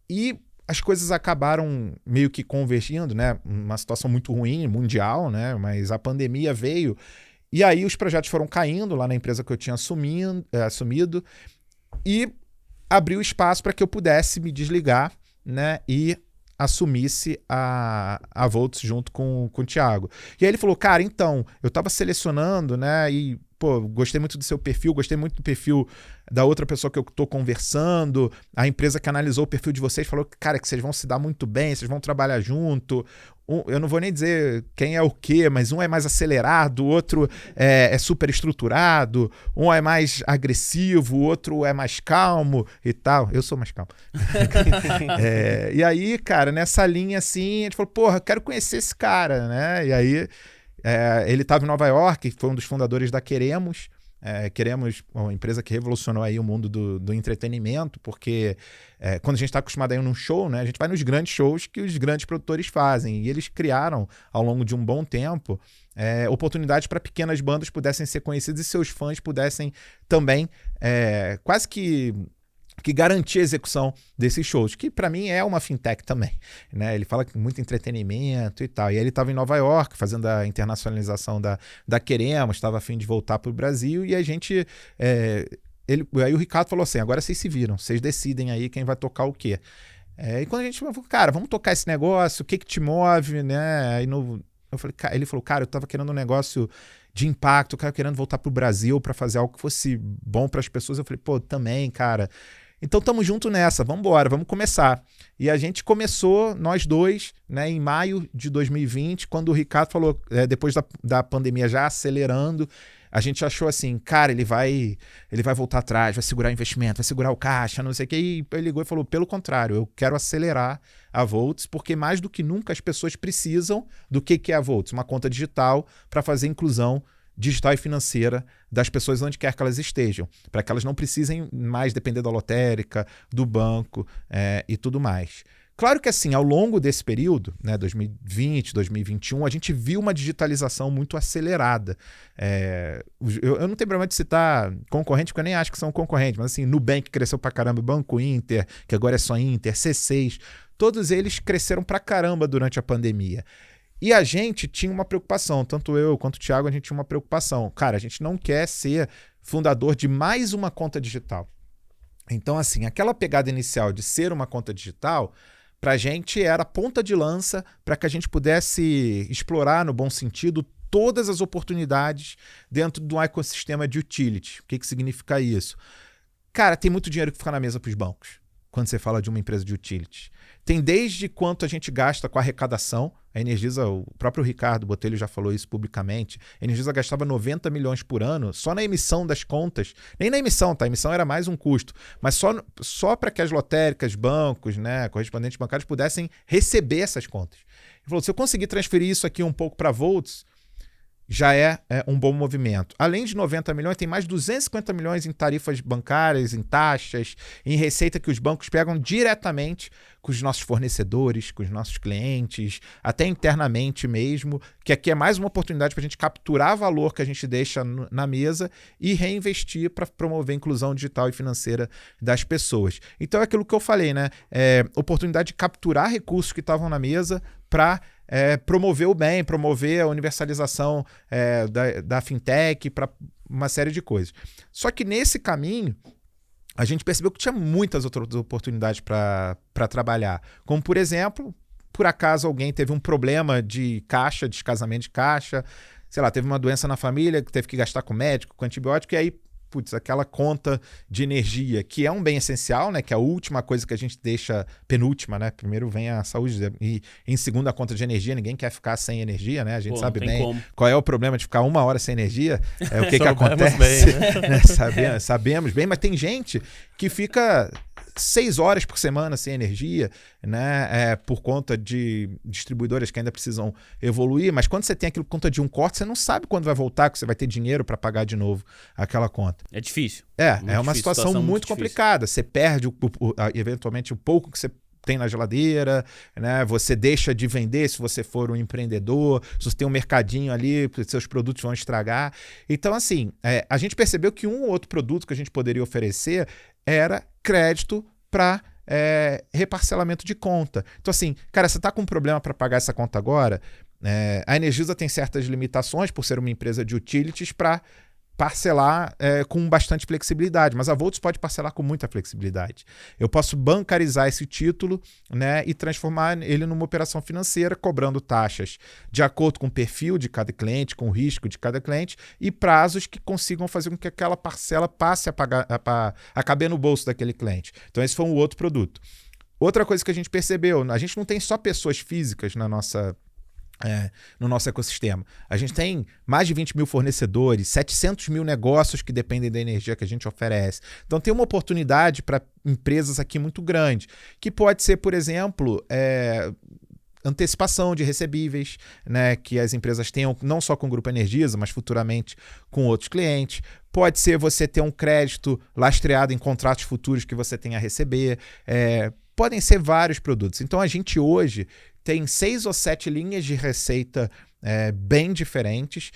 E as coisas acabaram meio que convergindo, né, uma situação muito ruim, mundial, né, mas a pandemia veio. E aí os projetos foram caindo lá na empresa que eu tinha assumido e abriu espaço para que eu pudesse me desligar, né, e assumisse a Volts junto com o Thiago. E aí ele falou, cara, então, eu estava selecionando, né, e gostei muito do seu perfil, gostei muito do perfil da outra pessoa que eu tô conversando, a empresa que analisou o perfil de vocês falou, cara, que vocês vão se dar muito bem, vocês vão trabalhar junto. Eu não vou nem dizer quem é o quê, mas um é mais acelerado, o outro é super estruturado, um é mais agressivo, o outro é mais calmo e tal. Eu sou mais calmo. E aí, cara, nessa linha assim, a gente falou, porra, eu quero conhecer esse cara, né? E aí, ele estava em Nova York, foi um dos fundadores da Queremos. Queremos uma empresa que revolucionou aí o mundo do entretenimento, porque quando a gente está acostumado a ir num show, né, a gente vai nos grandes shows que os grandes produtores fazem, e eles criaram, ao longo de um bom tempo, oportunidades para pequenas bandas pudessem ser conhecidas e seus fãs pudessem também quase que garantir a execução desses shows, que para mim é uma fintech também, né? Ele fala muito entretenimento e tal, e aí ele estava em Nova York fazendo a internacionalização da Queremos, estava a fim de voltar para o Brasil, e a gente, aí o Ricardo falou assim, agora vocês se viram, vocês decidem aí quem vai tocar o quê. E quando a gente falou, cara, vamos tocar esse negócio, o que te move, né? Aí eu falei, ele falou, cara, eu estava querendo um negócio de impacto, o cara querendo voltar para o Brasil para fazer algo que fosse bom para as pessoas. Eu falei, também, cara. Então estamos junto nessa, vamos embora, vamos começar. E a gente começou, nós dois, né, em maio de 2020, quando o Ricardo falou, depois da pandemia já acelerando, a gente achou assim, cara, ele vai voltar atrás, vai segurar o investimento, vai segurar o caixa, não sei o que. E ele ligou e falou, pelo contrário, eu quero acelerar a Voltz, porque mais do que nunca as pessoas precisam do que é a Voltz, uma conta digital para fazer inclusão digital e financeira das pessoas onde quer que elas estejam, para que elas não precisem mais depender da lotérica, do banco e tudo mais. Claro que assim, ao longo desse período, né, 2020, 2021, a gente viu uma digitalização muito acelerada. Eu não tenho problema de citar concorrente, porque eu nem acho que são concorrentes, mas assim, Nubank cresceu pra caramba, Banco Inter, que agora é só Inter, C6, todos eles cresceram pra caramba durante a pandemia. E a gente tinha uma preocupação, tanto eu quanto o Thiago, a gente tinha uma preocupação. Cara, a gente não quer ser fundador de mais uma conta digital. Então, assim, aquela pegada inicial de ser uma conta digital, para a gente era ponta de lança para que a gente pudesse explorar, no bom sentido, todas as oportunidades dentro de um ecossistema de utility. O que significa isso? Cara, tem muito dinheiro que fica na mesa para os bancos, quando você fala de uma empresa de utility. Tem desde quanto a gente gasta com a arrecadação. A Energisa, o próprio Ricardo Botelho já falou isso publicamente. A Energisa gastava 90 milhões por ano só na emissão das contas. Nem na emissão, tá? A emissão era mais um custo. Mas só para que as lotéricas, bancos, né, correspondentes bancários pudessem receber essas contas. Ele falou, se eu conseguir transferir isso aqui um pouco para Voltz, já é um bom movimento. Além de 90 milhões, tem mais 250 milhões em tarifas bancárias, em taxas, em receita que os bancos pegam diretamente com os nossos fornecedores, com os nossos clientes, até internamente mesmo, que aqui é mais uma oportunidade para a gente capturar valor que a gente deixa na mesa e reinvestir para promover a inclusão digital e financeira das pessoas. Então é aquilo que eu falei, né? Oportunidade de capturar recursos que estavam na mesa para promover o bem, promover a universalização da fintech, para uma série de coisas. Só que nesse caminho, a gente percebeu que tinha muitas outras oportunidades para trabalhar. Como, por exemplo, por acaso alguém teve um problema de caixa, descasamento de caixa, sei lá, teve uma doença na família que teve que gastar com médico, com antibiótico, e aí, aquela conta de energia, que é um bem essencial, né? Que é a última coisa que a gente deixa, penúltima, né? Primeiro vem a saúde e em segundo a conta de energia, ninguém quer ficar sem energia, né? A gente sabe bem qual é o problema de ficar 1 hora sem energia, o que acontece, bem, né? Sabemos bem, mas tem gente que fica 6 horas por semana sem energia, né? Por conta de distribuidoras que ainda precisam evoluir, mas quando você tem aquilo por conta de um corte, você não sabe quando vai voltar, que você vai ter dinheiro para pagar de novo aquela conta. É difícil. É uma situação muito complicada. Você perde eventualmente o pouco que você tem na geladeira, né? Você deixa de vender se você for um empreendedor, se você tem um mercadinho ali, seus produtos vão estragar. Então, assim, a gente percebeu que um ou outro produto que a gente poderia oferecer era crédito para reparcelamento de conta. Então, assim, cara, você está com um problema para pagar essa conta agora? A Energisa tem certas limitações por ser uma empresa de utilities para parcelar com bastante flexibilidade, mas a Voltz pode parcelar com muita flexibilidade. Eu posso bancarizar esse título, né, e transformar ele numa operação financeira, cobrando taxas de acordo com o perfil de cada cliente, com o risco de cada cliente e prazos que consigam fazer com que aquela parcela passe a caber no bolso daquele cliente. Então esse foi um outro produto. Outra coisa que a gente percebeu, a gente não tem só pessoas físicas no nosso ecossistema. A gente tem mais de 20 mil fornecedores, 700 mil negócios que dependem da energia que a gente oferece. Então tem uma oportunidade para empresas aqui muito grande, que pode ser, por exemplo, antecipação de recebíveis, né, que as empresas tenham não só com o Grupo Energisa, mas futuramente com outros clientes. Pode ser você ter um crédito lastreado em contratos futuros que você tenha a receber. Podem ser vários produtos. Então a gente hoje tem 6 ou 7 linhas de receita bem diferentes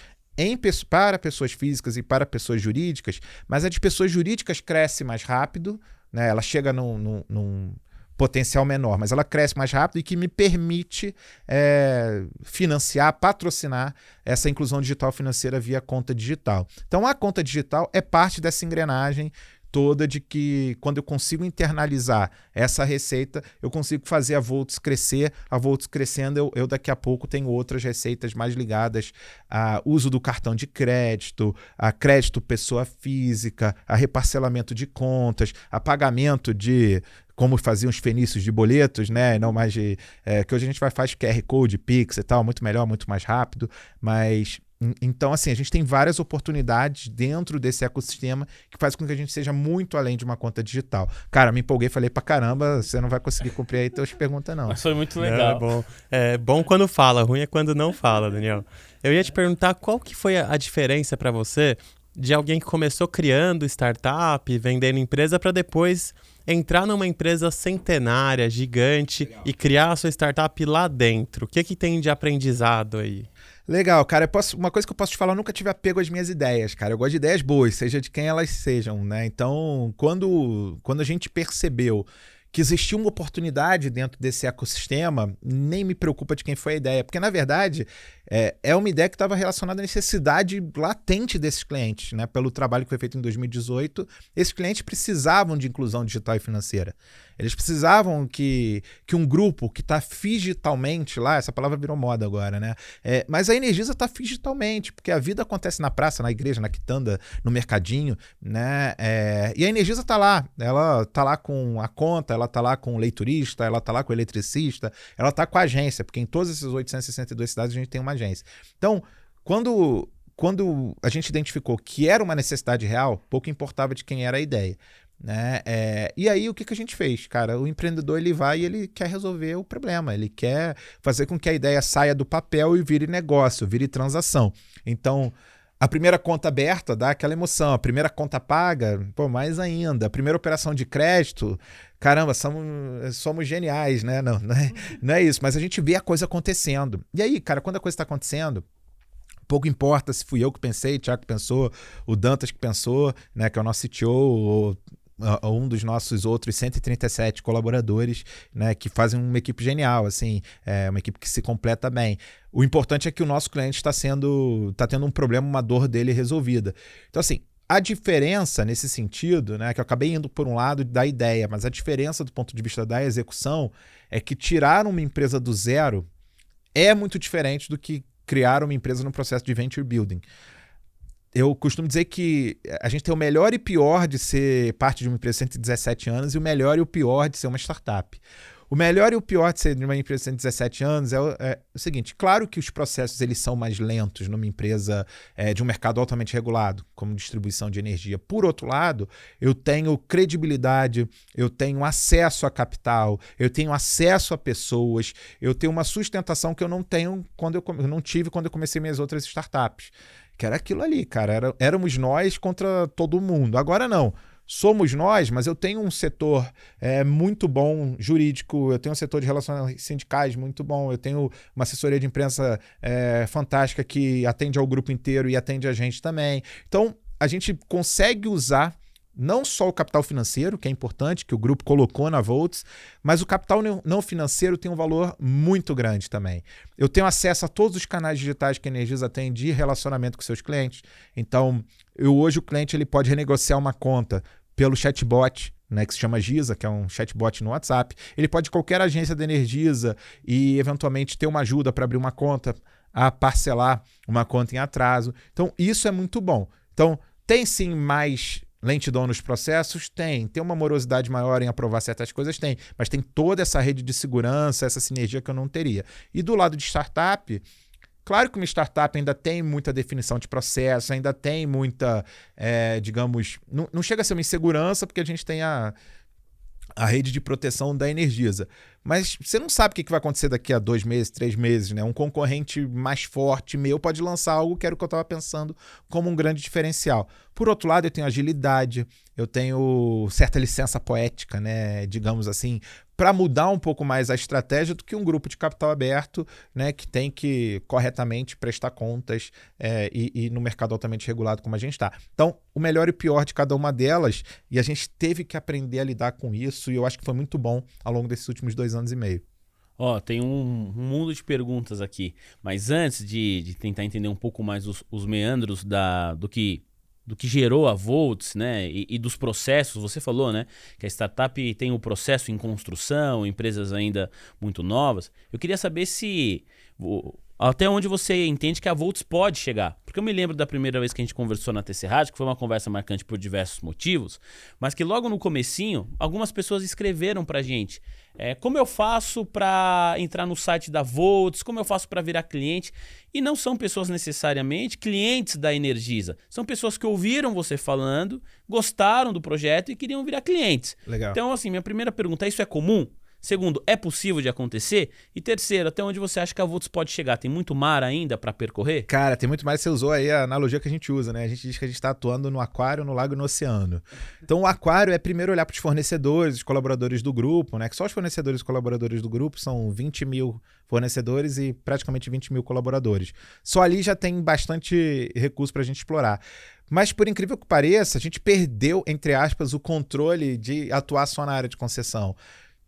para pessoas físicas e para pessoas jurídicas, mas a de pessoas jurídicas cresce mais rápido, né? Ela chega num potencial menor, mas ela cresce mais rápido e que me permite financiar, patrocinar essa inclusão digital financeira via conta digital. Então a conta digital é parte dessa engrenagem toda de que quando eu consigo internalizar essa receita, eu consigo fazer a Voltz crescer. A Voltz crescendo, eu daqui a pouco tenho outras receitas mais ligadas a uso do cartão de crédito, a crédito pessoa física, a reparcelamento de contas, a pagamento de como faziam os fenícios de boletos, né? Não mais de que hoje a gente faz QR Code, Pix e tal, muito melhor, muito mais rápido, mas Então, assim, a gente tem várias oportunidades dentro desse ecossistema que faz com que a gente seja muito além de uma conta digital. Cara, me empolguei, falei pra caramba, você não vai conseguir cumprir aí tuas perguntas, não. Mas foi muito legal. É bom quando fala, ruim é quando não fala, Daniel. Eu ia te perguntar qual que foi a diferença para você de alguém que começou criando startup, vendendo empresa, para depois entrar numa empresa centenária, gigante, e criar a sua startup lá dentro. O que tem de aprendizado aí? Legal, cara. Uma coisa que eu posso te falar, eu nunca tive apego às minhas ideias, cara. Eu gosto de ideias boas, seja de quem elas sejam, né? Então, quando a gente percebeu que existia uma oportunidade dentro desse ecossistema, nem me preocupa de quem foi a ideia. Porque, na verdade, é uma ideia que estava relacionada à necessidade latente desses clientes, né? Pelo trabalho que foi feito em 2018, esses clientes precisavam de inclusão digital e financeira. Eles precisavam que um grupo que está digitalmente lá, essa palavra virou moda agora, né? Mas a Energisa está digitalmente, porque a vida acontece na praça, na igreja, na quitanda, no mercadinho, né? E a Energisa está lá, ela está lá com a conta, ela está lá com o leiturista, ela está lá com o eletricista, ela está com a agência, porque em todas essas 862 cidades a gente tem uma agência. Então, quando a gente identificou que era uma necessidade real, pouco importava de quem era a ideia. Né? E aí o que a gente fez? Cara, o empreendedor ele vai e ele quer resolver o problema, ele quer fazer com que a ideia saia do papel e vire negócio, vire transação. Então, a primeira conta aberta dá aquela emoção, a primeira conta paga, pô, mais ainda, a primeira operação de crédito, caramba, somos geniais, né? Não é isso, mas a gente vê a coisa acontecendo. E aí, cara, quando a coisa está acontecendo, pouco importa se fui eu que pensei, o Thiago que pensou, o Dantas que pensou, né, que é o nosso CTO, ou um dos nossos outros 137 colaboradores, né, que fazem uma equipe genial, assim, uma equipe que se completa bem. O importante é que o nosso cliente está tendo um problema, uma dor dele resolvida. Então, assim, a diferença nesse sentido, né, que eu acabei indo por um lado da ideia, mas a diferença do ponto de vista da execução é que tirar uma empresa do zero é muito diferente do que criar uma empresa no processo de venture building. Eu costumo dizer que a gente tem o melhor e pior de ser parte de uma empresa de 117 anos e o melhor e o pior de ser uma startup. O melhor e o pior de ser de uma empresa de 117 anos é o seguinte, claro que os processos eles são mais lentos numa empresa de um mercado altamente regulado, como distribuição de energia. Por outro lado, eu tenho credibilidade, eu tenho acesso a capital, eu tenho acesso a pessoas, eu tenho uma sustentação que eu não tenho eu não tive quando eu comecei minhas outras startups. Que era aquilo ali, cara. Éramos nós contra todo mundo. Agora não. Somos nós, mas eu tenho um setor muito bom jurídico, eu tenho um setor de relações sindicais muito bom, eu tenho uma assessoria de imprensa fantástica que atende ao grupo inteiro e atende a gente também. Então, a gente consegue usar não só o capital financeiro, que é importante, que o grupo colocou na Voltz, mas o capital não financeiro tem um valor muito grande também. Eu tenho acesso a todos os canais digitais que a Energisa tem de relacionamento com seus clientes. Então, hoje o cliente ele pode renegociar uma conta pelo chatbot, né, que se chama Giza, que é um chatbot no WhatsApp. Ele pode ir qualquer agência da Energisa e, eventualmente, ter uma ajuda para abrir uma conta, a parcelar uma conta em atraso. Então, isso é muito bom. Então, tem sim mais lentidão nos processos? Tem uma morosidade maior em aprovar certas coisas? Tem, mas tem toda essa rede de segurança, essa sinergia que eu não teria. E do lado de startup, claro que uma startup ainda tem muita definição de processo, ainda tem muita, digamos, não chega a ser uma insegurança porque a gente tem a rede de proteção da Energisa. Mas você não sabe o que vai acontecer daqui a 2 meses, 3 meses, né? Um concorrente mais forte meu pode lançar algo que era o que eu estava pensando como um grande diferencial. Por outro lado, eu tenho agilidade, eu tenho certa licença poética, né? Digamos assim, para mudar um pouco mais a estratégia do que um grupo de capital aberto, né? Que tem que corretamente prestar contas e no mercado altamente regulado como a gente está. Então, o melhor e o pior de cada uma delas, e a gente teve que aprender a lidar com isso, e eu acho que foi muito bom ao longo desses últimos 2 anos e meio. Tem um mundo de perguntas aqui, mas antes de tentar entender um pouco mais os meandros do que gerou a Voltz, né, e dos processos, você falou, né, que a startup tem o processo em construção, empresas ainda muito novas. Eu queria saber se Até onde você entende que a Volts pode chegar? Porque eu me lembro da primeira vez que a gente conversou na TC Rádio, que foi uma conversa marcante por diversos motivos, mas que logo no comecinho, algumas pessoas escreveram pra gente como eu faço para entrar no site da Volts, como eu faço para virar cliente. E não são pessoas necessariamente clientes da Energisa. São pessoas que ouviram você falando, gostaram do projeto e queriam virar clientes. Legal. Então, assim, minha primeira pergunta, isso é comum? Segundo, é possível de acontecer? E terceiro, até onde você acha que a Volts pode chegar? Tem muito mar ainda para percorrer? Cara, tem muito mais. Você usou aí a analogia que a gente usa, né? A gente diz que a gente está atuando no aquário, no lago e no oceano. Então, o aquário é primeiro olhar para os fornecedores, os colaboradores do grupo, né? Que só os fornecedores e colaboradores do grupo são 20 mil fornecedores e praticamente 20 mil colaboradores. Só ali já tem bastante recurso para a gente explorar. Mas, por incrível que pareça, a gente perdeu, entre aspas, o controle de atuar só na área de concessão.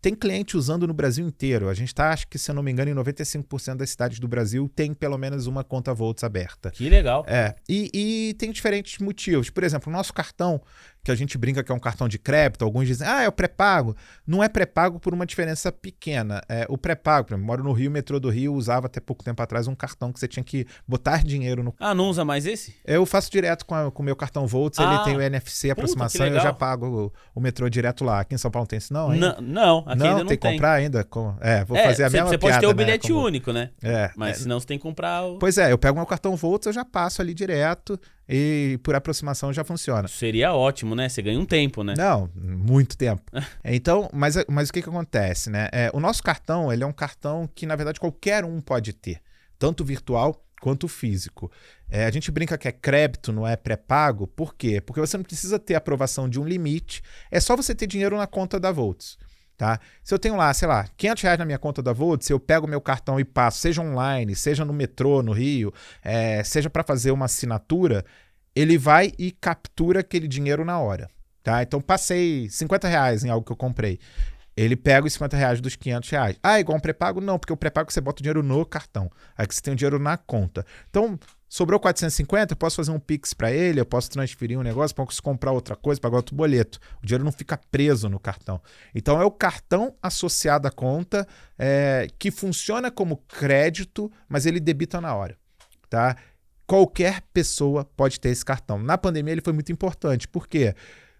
Tem cliente usando no Brasil inteiro. A gente está, acho que, se eu não me engano, em 95% das cidades do Brasil tem pelo menos uma conta Volts aberta. Que legal. E tem diferentes motivos. Por exemplo, o nosso cartão, que a gente brinca que é um cartão de crédito, alguns dizem, é o pré-pago. Não é pré-pago por uma diferença pequena. O pré-pago, por exemplo, moro no Rio, o metrô do Rio usava até pouco tempo atrás um cartão que você tinha que botar dinheiro no... Ah, não usa mais esse? Eu faço direto com o meu cartão Volts, ele tem o NFC, aproximação, e eu já pago o metrô direto lá. Aqui em São Paulo não tem isso não ainda? Não, aqui ainda não tem. Tem que comprar ainda? Vou fazer a mesma piada, você pode ter o né? bilhete único, né? Mas senão você tem que comprar o... Pois eu pego meu cartão Volts, eu já passo ali direto e por aproximação já funciona. Seria ótimo, né? Você ganha um tempo, né? Não, muito tempo. Então, mas o que acontece, né? O nosso cartão, ele é um cartão que, na verdade, qualquer um pode ter. Tanto virtual quanto físico. A gente brinca que é crédito, não é pré-pago. Por quê? Porque você não precisa ter aprovação de um limite. É só você ter dinheiro na conta da Volts. Tá? Se eu tenho lá, sei lá, R$500 na minha conta da Volts, eu pego meu cartão e passo, seja online, seja no metrô, no Rio, seja para fazer uma assinatura, ele vai e captura aquele dinheiro na hora. Tá? Então, passei R$50 em algo que eu comprei. Ele pega os R$50 dos R$500. Igual um pré-pago? Não, porque o pré-pago você bota o dinheiro no cartão. Aí que você tem o dinheiro na conta. Então, sobrou 450, eu posso fazer um Pix para ele, eu posso transferir um negócio, posso comprar outra coisa, pagar outro boleto. O dinheiro não fica preso no cartão. Então, é o cartão associado à conta que funciona como crédito, mas ele debita na hora. Tá? Qualquer pessoa pode ter esse cartão. Na pandemia, ele foi muito importante. Por quê?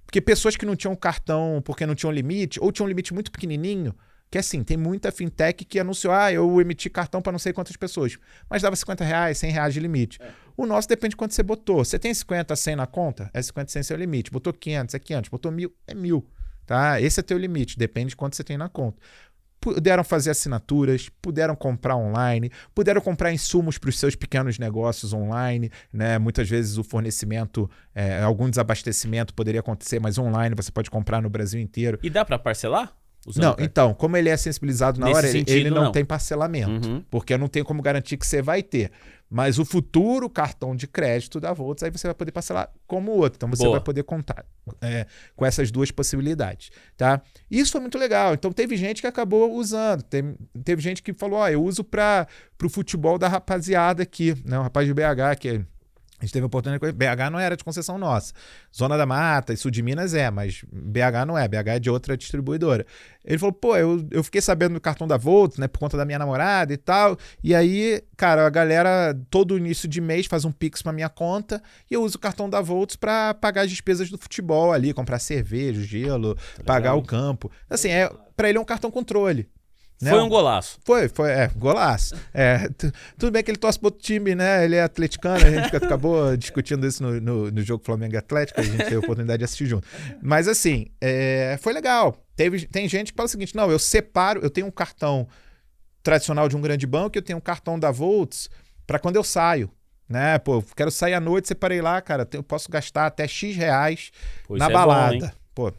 Porque pessoas que não tinham cartão porque não tinham limite, ou tinham um limite muito pequenininho, que assim, tem muita fintech que anunciou, eu emiti cartão para não sei quantas pessoas, mas dava R$50, R$100 de limite. O nosso depende de quanto você botou. Você tem 50, 100 na conta? É 50, 100 seu limite. Botou 500, é 500. Botou 1.000, é 1.000. Tá? Esse é teu limite, depende de quanto você tem na conta. Puderam fazer assinaturas, puderam comprar online, puderam comprar insumos para os seus pequenos negócios online, né? Muitas vezes o fornecimento, algum desabastecimento poderia acontecer, mas online você pode comprar no Brasil inteiro. E dá para parcelar? Não, então, como ele é sensibilizado na hora, ele não tem parcelamento, Uhum. porque eu não tenho como garantir que você vai ter. Mas o futuro cartão de crédito da Volts, aí você vai poder parcelar como o outro. Então você vai poder contar com essas duas possibilidades. Tá? Isso foi muito legal. Então teve gente que acabou usando. Teve gente que falou, eu uso para o futebol da rapaziada aqui, né? O rapaz de BH, que a gente teve a oportunidade de... BH não era de concessão nossa. Zona da Mata e Sul de Minas mas BH não é. BH é de outra distribuidora. Ele falou, eu fiquei sabendo do cartão da Volts, né, por conta da minha namorada e tal. E aí, cara, a galera, todo início de mês faz um Pix pra minha conta e eu uso o cartão da Volts pra pagar as despesas do futebol ali, comprar cerveja, gelo, pagar o campo. Assim, pra ele é um cartão controle. Foi um golaço. Foi, golaço. Tudo bem que ele torce pro outro time, né? Ele é atleticano, a gente acabou discutindo isso no jogo Flamengo e Atlético, a gente teve a oportunidade de assistir junto. Mas assim, foi legal. Tem gente que fala o seguinte, não, eu separo, eu tenho um cartão tradicional de um grande banco, eu tenho um cartão da Volts para quando eu saio. Né? Quero sair à noite, separei lá, cara, eu posso gastar até X reais na balada. Bom,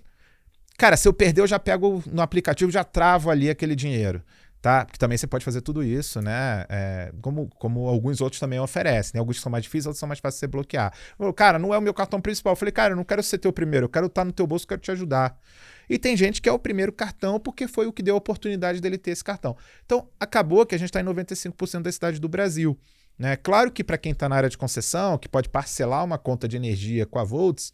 cara, se eu perder, eu já pego no aplicativo, já travo ali aquele dinheiro, tá? Porque também você pode fazer tudo isso, né? Como alguns outros também oferecem, né? Alguns são mais difíceis, outros são mais fáceis de você bloquear. Cara, não é o meu cartão principal. Eu falei, cara, eu não quero ser teu primeiro, eu quero estar no teu bolso, eu quero te ajudar. E tem gente que é o primeiro cartão porque foi o que deu a oportunidade dele ter esse cartão. Então, acabou que a gente está em 95% das cidades do Brasil. Né? Claro que para quem está na área de concessão, que pode parcelar uma conta de energia com a Volts,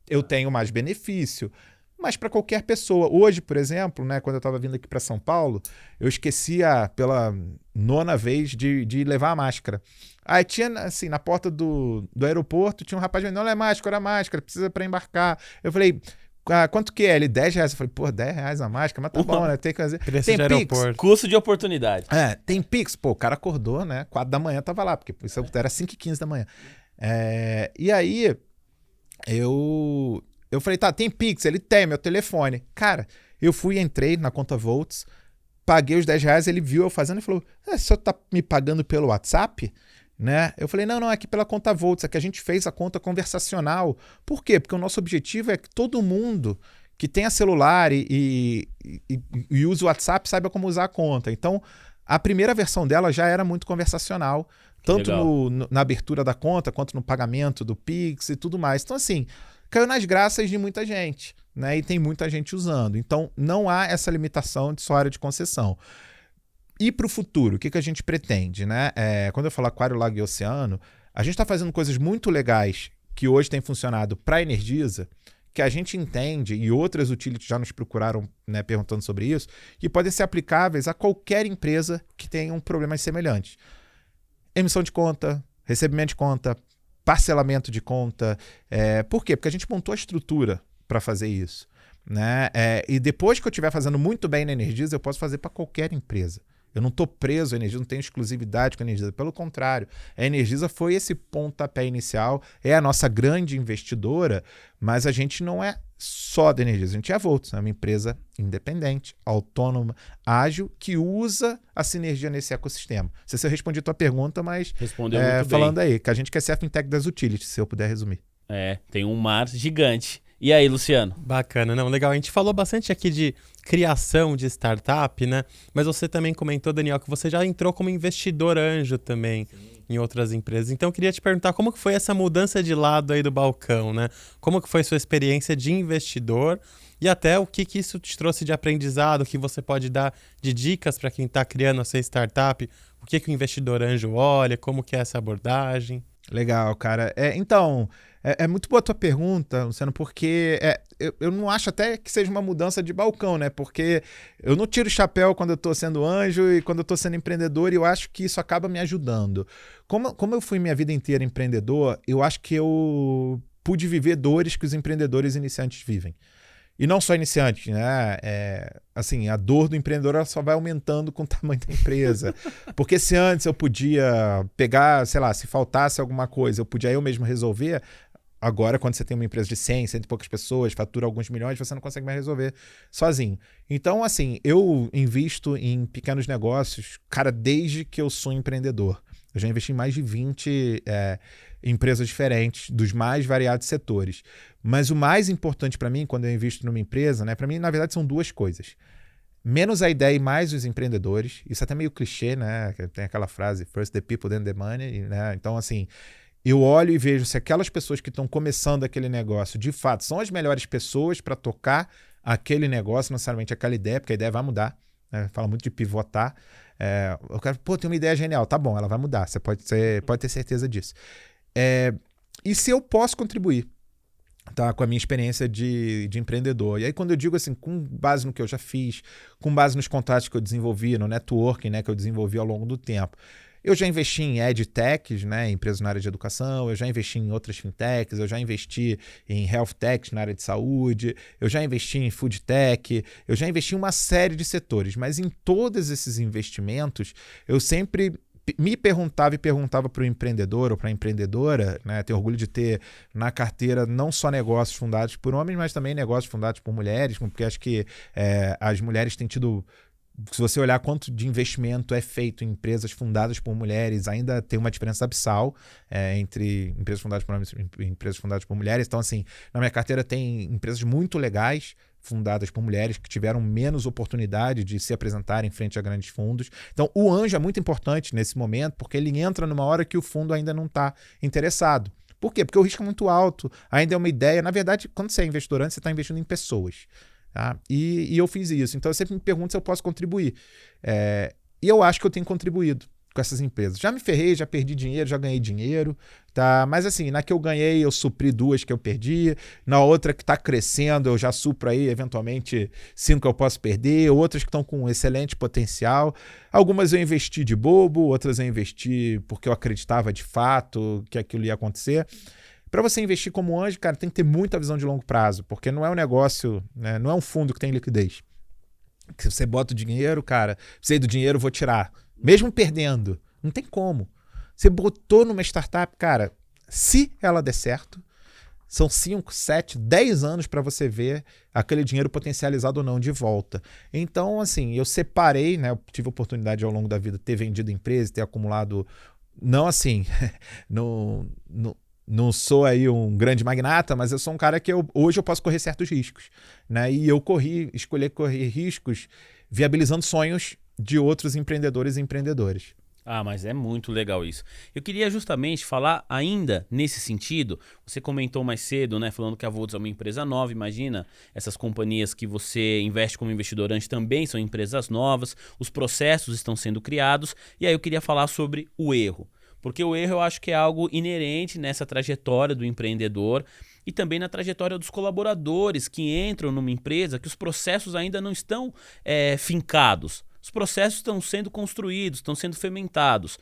eu tenho mais benefício. mas para qualquer pessoa. Hoje, por exemplo, né, quando eu estava vindo aqui para São Paulo, eu esquecia pela 9ª vez de levar a máscara. Aí tinha, assim, na porta do aeroporto, tinha um rapaz vendendo, não é máscara, precisa para embarcar. Eu falei, quanto que é? Ele, R$10. Eu falei, pô, R$10 a máscara, mas tá bom, né? Tem que fazer. Preço Tem de Pix? aeroporto. Custo de oportunidade. Tem Pix? Pô, o cara acordou, né? 4 da manhã tava lá, porque isso era 5h15 da manhã. E aí, eu falei, tá, tem Pix? Ele tem, meu telefone. Cara, eu entrei na conta Volts, paguei os R$10, ele viu eu fazendo e falou, o senhor tá me pagando pelo WhatsApp? Né? Eu falei, não, é aqui pela conta Volts, é que a gente fez a conta conversacional. Por quê? Porque o nosso objetivo é que todo mundo que tenha celular e use o WhatsApp saiba como usar a conta. Então, a primeira versão dela já era muito conversacional, tanto na abertura da conta, quanto no pagamento do Pix e tudo mais. Então, assim, caiu nas graças de muita gente, né? E tem muita gente usando. Então, não há essa limitação de só área de concessão. E para o futuro, o que a gente pretende, né? Quando eu falo aquário, lago e oceano, a gente está fazendo coisas muito legais que hoje têm funcionado para a Energisa, que a gente entende, e outras utilities já nos procuraram, né, perguntando sobre isso, que podem ser aplicáveis a qualquer empresa que tenha um problemas semelhantes. Emissão de conta, recebimento de conta, parcelamento de conta. Por quê? Porque a gente montou a estrutura para fazer isso, né? E depois que eu estiver fazendo muito bem na Energisa, eu posso fazer para qualquer empresa. Eu não estou preso à Energisa, não tenho exclusividade com a Energisa. Pelo contrário, a Energisa foi esse pontapé inicial, é a nossa grande investidora, mas a gente não é só da Energisa, a gente é a Volts, é uma empresa independente, autônoma, ágil, que usa a sinergia nesse ecossistema. Não sei se eu respondi a tua pergunta, mas Respondeu muito falando bem. aí, que a gente quer ser a fintech das utilities, se eu puder resumir. Tem um mar gigante. E aí, Luciano? Bacana, não, legal. A gente falou bastante aqui de criação de startup, né? Mas você também comentou, Daniel, que você já entrou como investidor anjo também em outras empresas. Então, eu queria te perguntar como que foi essa mudança de lado aí do balcão, né? Como que foi sua experiência de investidor e até o que isso te trouxe de aprendizado, o que você pode dar de dicas para quem está criando a sua startup, o que o investidor anjo olha, como que é essa abordagem? Legal, cara. Então, é muito boa a tua pergunta, Luciano, porque eu não acho até que seja uma mudança de balcão, né? Porque eu não tiro o chapéu quando eu tô sendo anjo e quando eu tô sendo empreendedor, e eu acho que isso acaba me ajudando. Como eu fui minha vida inteira empreendedor, eu acho que eu pude viver dores que os empreendedores iniciantes vivem. E não só iniciante, né? Assim, a dor do empreendedor ela só vai aumentando com o tamanho da empresa. Porque se antes eu podia pegar, sei lá, se faltasse alguma coisa, eu podia eu mesmo resolver. Agora, quando você tem uma empresa de 100 e poucas pessoas, fatura alguns milhões, você não consegue mais resolver sozinho. Então, assim, eu invisto em pequenos negócios, cara, desde que eu sou empreendedor. Eu já investi em mais de 20 empresas diferentes, dos mais variados setores. Mas o mais importante para mim, quando eu invisto numa empresa, né, para mim, na verdade, são duas coisas. Menos a ideia e mais os empreendedores. Isso é até meio clichê, né? Tem aquela frase, first the people, then the money, né? Então, assim, eu olho e vejo se aquelas pessoas que estão começando aquele negócio, de fato, são as melhores pessoas para tocar aquele negócio, não necessariamente aquela ideia, porque a ideia vai mudar. Né? Fala muito de pivotar. Eu quero, tem uma ideia genial. Tá bom, ela vai mudar. Você pode ter certeza disso. E se eu posso contribuir, tá, com a minha experiência de empreendedor. E aí, quando eu digo assim, com base no que eu já fiz, com base nos contatos que eu desenvolvi, no networking, né, que eu desenvolvi ao longo do tempo. Eu já investi em edtechs, né, empresas na área de educação, eu já investi em outras fintechs, eu já investi em health techs na área de saúde, eu já investi em food tech, eu já investi em uma série de setores, mas em todos esses investimentos, eu sempre me perguntava para o empreendedor ou para a empreendedora, né, tenho orgulho de ter na carteira não só negócios fundados por homens, mas também negócios fundados por mulheres, porque acho que as mulheres têm tido... Se você olhar quanto de investimento é feito em empresas fundadas por mulheres, ainda tem uma diferença abissal entre empresas fundadas por homens e empresas fundadas por mulheres. Então, assim, na minha carteira tem empresas muito legais fundadas por mulheres que tiveram menos oportunidade de se apresentarem frente a grandes fundos. Então, o anjo é muito importante nesse momento, porque ele entra numa hora que o fundo ainda não está interessado. Por quê? Porque o risco é muito alto, ainda é uma ideia. Na verdade, quando você é investidor, você está investindo em pessoas. Tá? E eu fiz isso. Então eu sempre me pergunto se eu posso contribuir. E eu acho que eu tenho contribuído. com essas empresas. Já me ferrei, já perdi dinheiro, já ganhei dinheiro, tá? Mas assim, na que eu ganhei, eu supri 2 que eu perdi. Na outra que está crescendo, eu já supro aí, eventualmente, 5 que eu posso perder. Outras que estão com excelente potencial. Algumas eu investi de bobo, outras eu investi porque eu acreditava de fato que aquilo ia acontecer. Para você investir como anjo, cara, tem que ter muita visão de longo prazo, porque não é um negócio, né? Não é um fundo que tem liquidez. Que você bota o dinheiro, cara, precisei do dinheiro, vou tirar. Mesmo perdendo, não tem como. Você botou numa startup, cara, se ela der certo, são 5, 7, 10 anos para você ver aquele dinheiro potencializado ou não de volta. Então, assim, eu separei, né? Eu tive a oportunidade ao longo da vida de ter vendido empresa, ter acumulado, não assim, não sou aí um grande magnata, mas eu sou um cara que hoje eu posso correr certos riscos, né? E eu escolhi correr riscos viabilizando sonhos de outros empreendedores e empreendedoras. Ah, mas é muito legal isso. Eu queria justamente falar ainda nesse sentido. Você comentou mais cedo, né, falando que a Volts é uma empresa nova. Imagina, essas companhias que você investe como investidor antes também são empresas novas. Os processos estão sendo criados. E aí eu queria falar sobre o erro. Porque o erro eu acho que é algo inerente nessa trajetória do empreendedor e também na trajetória dos colaboradores que entram numa empresa que os processos ainda não estão fincados. Os processos estão sendo construídos, estão sendo fermentados.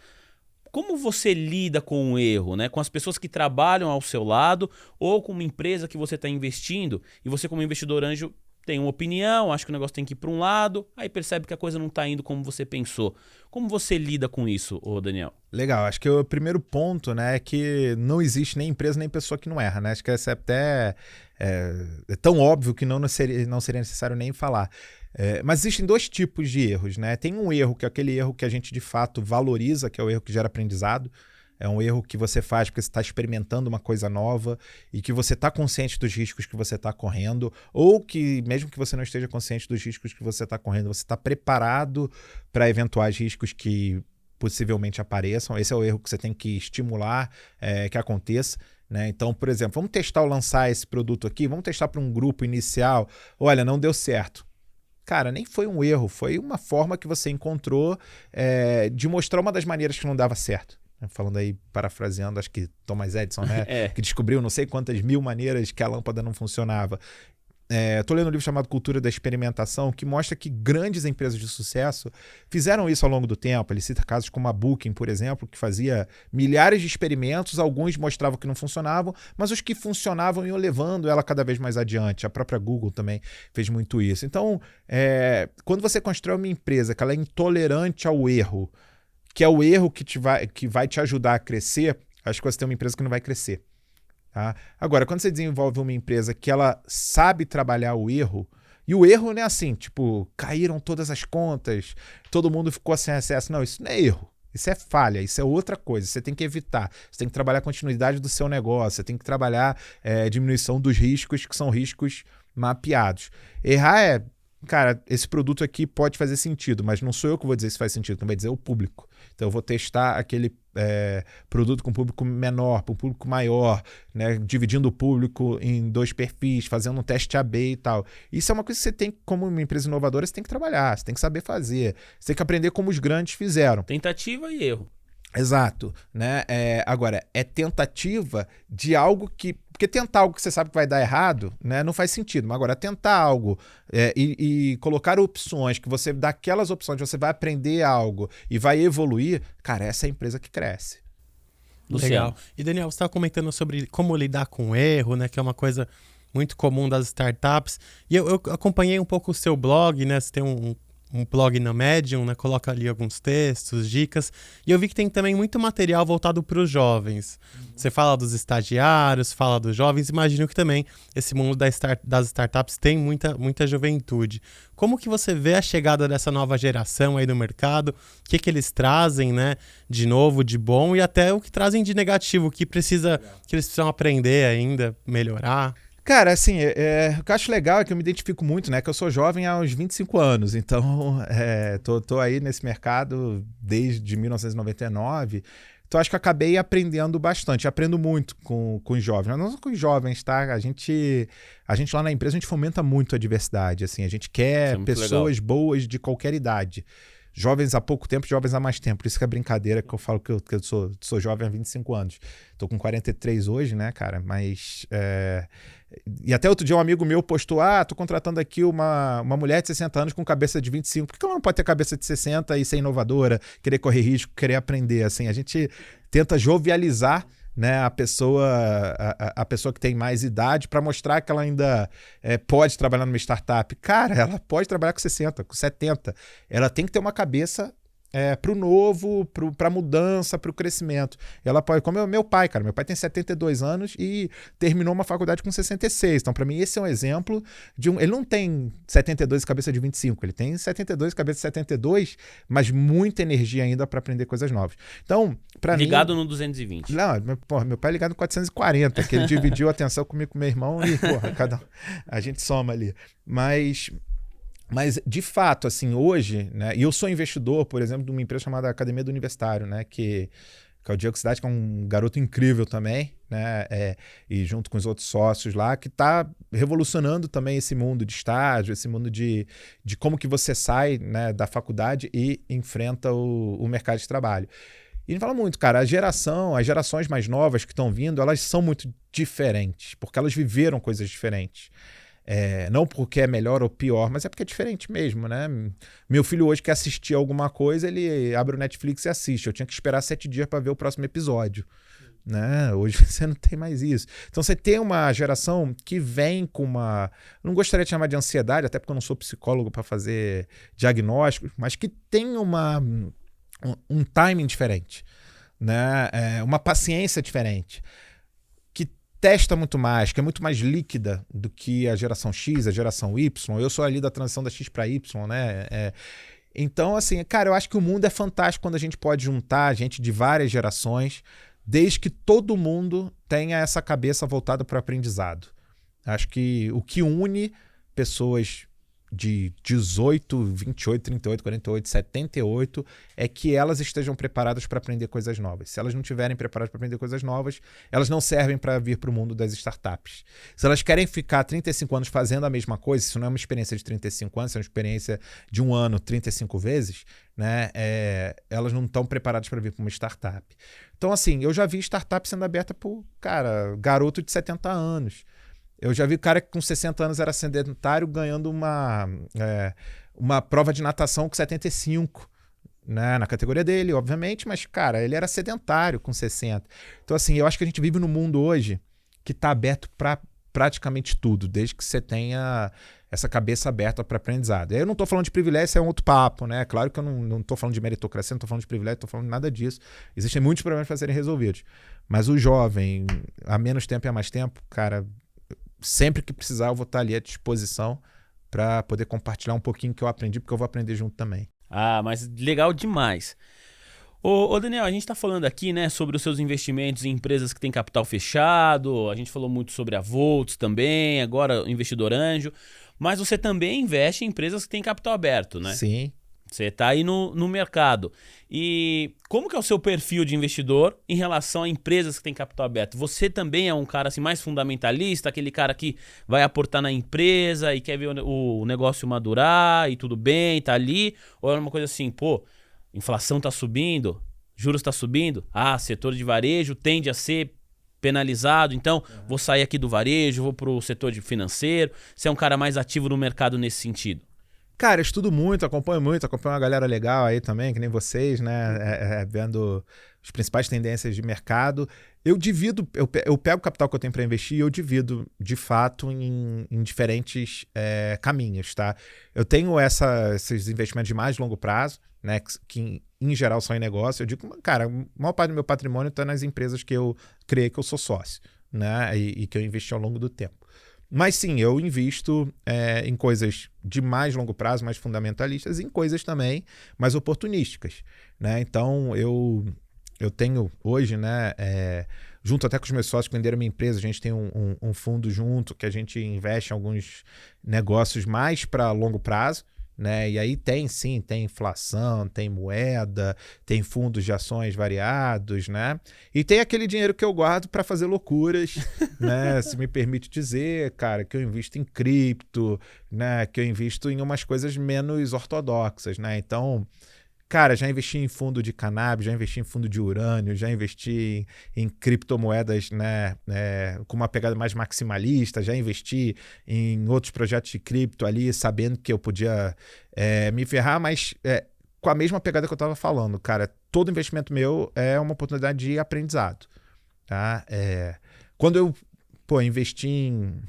Como você lida com o erro, né? Com as pessoas que trabalham ao seu lado ou com uma empresa que você está investindo e você como investidor anjo tem uma opinião, acha que o negócio tem que ir para um lado, aí percebe que a coisa não está indo como você pensou. Como você lida com isso, Daniel? Legal, acho que o primeiro ponto, né, é que não existe nem empresa nem pessoa que não erra, né? Acho que essa até é tão óbvio que não seria necessário nem falar. Mas existem 2 tipos de erros, né? Tem um erro que é aquele erro que a gente de fato valoriza, que é o erro que gera aprendizado. É um erro que você faz porque você está experimentando uma coisa nova e que você está consciente dos riscos que você está correndo, ou que, mesmo que você não esteja consciente dos riscos que você está correndo, você está preparado para eventuais riscos que possivelmente apareçam. Esse é o erro que você tem que estimular que aconteça. Né? Então, por exemplo, vamos testar ou lançar esse produto aqui, vamos testar para um grupo inicial. Olha, não deu certo. Cara, nem foi um erro, foi uma forma que você encontrou de mostrar uma das maneiras que não dava certo. Falando aí, parafraseando, acho que Thomas Edison, né? Que descobriu não sei quantas 1000 maneiras que a lâmpada não funcionava. Estou lendo um livro chamado Cultura da Experimentação, que mostra que grandes empresas de sucesso fizeram isso ao longo do tempo. Ele cita casos como a Booking, por exemplo, que fazia milhares de experimentos, alguns mostravam que não funcionavam, mas os que funcionavam iam levando ela cada vez mais adiante. A própria Google também fez muito isso. Então, quando você constrói uma empresa que ela é intolerante ao erro, que é o erro que vai te ajudar a crescer, acho que você tem uma empresa que não vai crescer. Tá? Agora, quando você desenvolve uma empresa que ela sabe trabalhar o erro, e o erro não é assim, tipo, caíram todas as contas, todo mundo ficou sem acesso. Não, isso não é erro. Isso é falha, isso é outra coisa. Você tem que evitar, você tem que trabalhar a continuidade do seu negócio, você tem que trabalhar diminuição dos riscos, que são riscos mapeados. Errar cara, esse produto aqui pode fazer sentido, mas não sou eu que vou dizer se faz sentido, quem vai dizer é o público. Então eu vou testar aquele produto com um público menor, para um público maior, né? Dividindo o público em 2 perfis, fazendo um teste AB e tal. Isso é uma coisa que você tem, como uma empresa inovadora, você tem que trabalhar, você tem que saber fazer, você tem que aprender como os grandes fizeram. Tentativa e erro. Exato, né? Agora, é tentativa de algo que... Porque tentar algo que você sabe que vai dar errado, né, não faz sentido. Mas agora, tentar algo e colocar opções, que você, daquelas opções, você vai aprender algo e vai evoluir, cara, essa é a empresa que cresce. Legal. E Daniel, você estava comentando sobre como lidar com o erro, né, que é uma coisa muito comum das startups. E eu acompanhei um pouco o seu blog, né, você tem um blog na Medium, né? Coloca ali alguns textos, dicas. E eu vi que tem também muito material voltado para os jovens. Você fala dos estagiários, fala dos jovens. Imagino que também esse mundo das startups tem muita juventude. Como que você vê a chegada dessa nova geração aí no mercado? O que eles trazem, né? De novo, de bom e até o que trazem de negativo, que eles precisam aprender ainda, melhorar? Cara, assim, o que eu acho legal é que eu me identifico muito, né? Que eu sou jovem há uns 25 anos, então tô aí nesse mercado desde 1999, então acho que eu acabei aprendendo bastante, aprendo muito com os jovens, mas não só com os jovens, tá? A gente lá na empresa, a gente fomenta muito a diversidade, assim, a gente quer pessoas boas de qualquer idade. jovens há pouco tempo, jovens há mais tempo. Por isso que é brincadeira que eu falo que eu sou jovem há 25 anos. Tô com 43 hoje, né, cara? Mas... E até outro dia um amigo meu postou, tô contratando aqui uma mulher de 60 anos com cabeça de 25. Por que ela não pode ter cabeça de 60 e ser inovadora, querer correr risco, querer aprender? Assim, a gente tenta jovializar, né, a pessoa que tem mais idade para mostrar que ela ainda pode trabalhar numa startup. Cara, ela pode trabalhar com 60, com 70. Ela tem que ter uma cabeça para o novo, para a mudança, para o crescimento. Ela pode, como é o meu pai, cara. Meu pai tem 72 anos e terminou uma faculdade com 66. Então, para mim, esse é um exemplo de ele não tem 72 cabeça de 25, ele tem 72 cabeça de 72, mas muita energia ainda para aprender coisas novas. Então, para mim... Ligado no 220. Não, meu pai é ligado no 440, que ele dividiu a atenção comigo e com meu irmão e, a gente soma ali. Mas, de fato, assim, hoje, né, e eu sou investidor, por exemplo, de uma empresa chamada Academia do Universitário, né, que é o Diego Cidade, que é um garoto incrível também, né, e junto com os outros sócios lá, que está revolucionando também esse mundo de estágio, esse mundo de como que você sai, né, da faculdade e enfrenta o mercado de trabalho. E a gente fala muito, cara, as gerações mais novas que estão vindo, elas são muito diferentes, porque elas viveram coisas diferentes. Não porque é melhor ou pior, mas é porque é diferente mesmo, né? Meu filho hoje quer assistir alguma coisa, ele abre o Netflix e assiste. Eu tinha que esperar 7 dias para ver o próximo episódio, né? Hoje você não tem mais isso. Então você tem uma geração que vem com uma... Não gostaria de chamar de ansiedade, até porque eu não sou psicólogo para fazer diagnósticos, mas que tem um timing diferente, né? Uma paciência diferente, testa muito mais, que é muito mais líquida do que a geração X, a geração Y. Eu sou ali da transição da X para Y, né? Então, assim, cara, eu acho que o mundo é fantástico quando a gente pode juntar gente de várias gerações, desde que todo mundo tenha essa cabeça voltada para o aprendizado. Acho que o que une pessoas de 18, 28, 38, 48, 78 é que elas estejam preparadas para aprender coisas novas. Se elas não estiverem preparadas para aprender coisas novas, elas não servem para vir para o mundo das startups. Se elas querem ficar 35 anos fazendo a mesma coisa, isso não é uma experiência de 35 anos, é uma experiência de um ano 35 vezes, né? Elas não estão preparadas para vir para uma startup. Então, assim, eu já vi startup sendo aberta por, cara, garoto de 70 anos. Eu já vi cara que com 60 anos era sedentário ganhando uma prova de natação com 75, né? Na categoria dele, obviamente, mas, cara, ele era sedentário com 60. Então, assim, eu acho que a gente vive num mundo hoje que está aberto para praticamente tudo, desde que você tenha essa cabeça aberta para aprendizado. E aí eu não estou falando de privilégio, isso é um outro papo, né? Claro que eu não estou falando de meritocracia, não estou falando de privilégio, não estou falando de nada disso. Existem muitos problemas para serem resolvidos. Mas o jovem, há menos tempo e há mais tempo, cara... Sempre que precisar, eu vou estar ali à disposição para poder compartilhar um pouquinho que eu aprendi, porque eu vou aprender junto também. Mas legal demais. Ô Daniel, a gente está falando aqui, né, sobre os seus investimentos em empresas que têm capital fechado, a gente falou muito sobre a Volts também, agora o investidor anjo, mas você também investe em empresas que têm capital aberto, né? Sim. Você está aí no mercado. E como que é o seu perfil de investidor em relação a empresas que têm capital aberto? Você também é um cara assim, mais fundamentalista, aquele cara que vai aportar na empresa e quer ver o negócio madurar e tudo bem, tá ali? Ou é uma coisa assim, inflação tá subindo, juros tá subindo, setor de varejo tende a ser penalizado, então vou sair aqui do varejo, vou pro setor de financeiro. Você é um cara mais ativo no mercado nesse sentido? Cara, eu estudo muito, acompanho uma galera legal aí também, que nem vocês, né? Vendo as principais tendências de mercado. Eu divido, eu pego o capital que eu tenho para investir e eu divido, de fato, em diferentes caminhos, tá? Eu tenho esses investimentos de mais longo prazo, né? Que em geral são em negócio. Eu digo, cara, a maior parte do meu patrimônio está nas empresas que eu criei, que eu sou sócio, né? E que eu investi ao longo do tempo. Mas sim, eu invisto em coisas de mais longo prazo, mais fundamentalistas, e em coisas também mais oportunísticas, né? Então, eu tenho hoje, né, junto até com os meus sócios que venderam minha empresa, a gente tem um fundo junto que a gente investe em alguns negócios mais para longo prazo, né? E aí tem inflação, tem moeda, tem fundos de ações variados, né? E tem aquele dinheiro que eu guardo para fazer loucuras, né? Se me permite dizer, cara, que eu invisto em cripto, né? Que eu invisto em umas coisas menos ortodoxas, né? Então, Cara, já investi em fundo de cannabis, já investi em fundo de urânio, já investi em criptomoedas, né, com uma pegada mais maximalista, já investi em outros projetos de cripto ali, sabendo que eu podia me ferrar, mas com a mesma pegada que eu estava falando, cara. Todo investimento meu é uma oportunidade de aprendizado, tá? Quando eu investi em,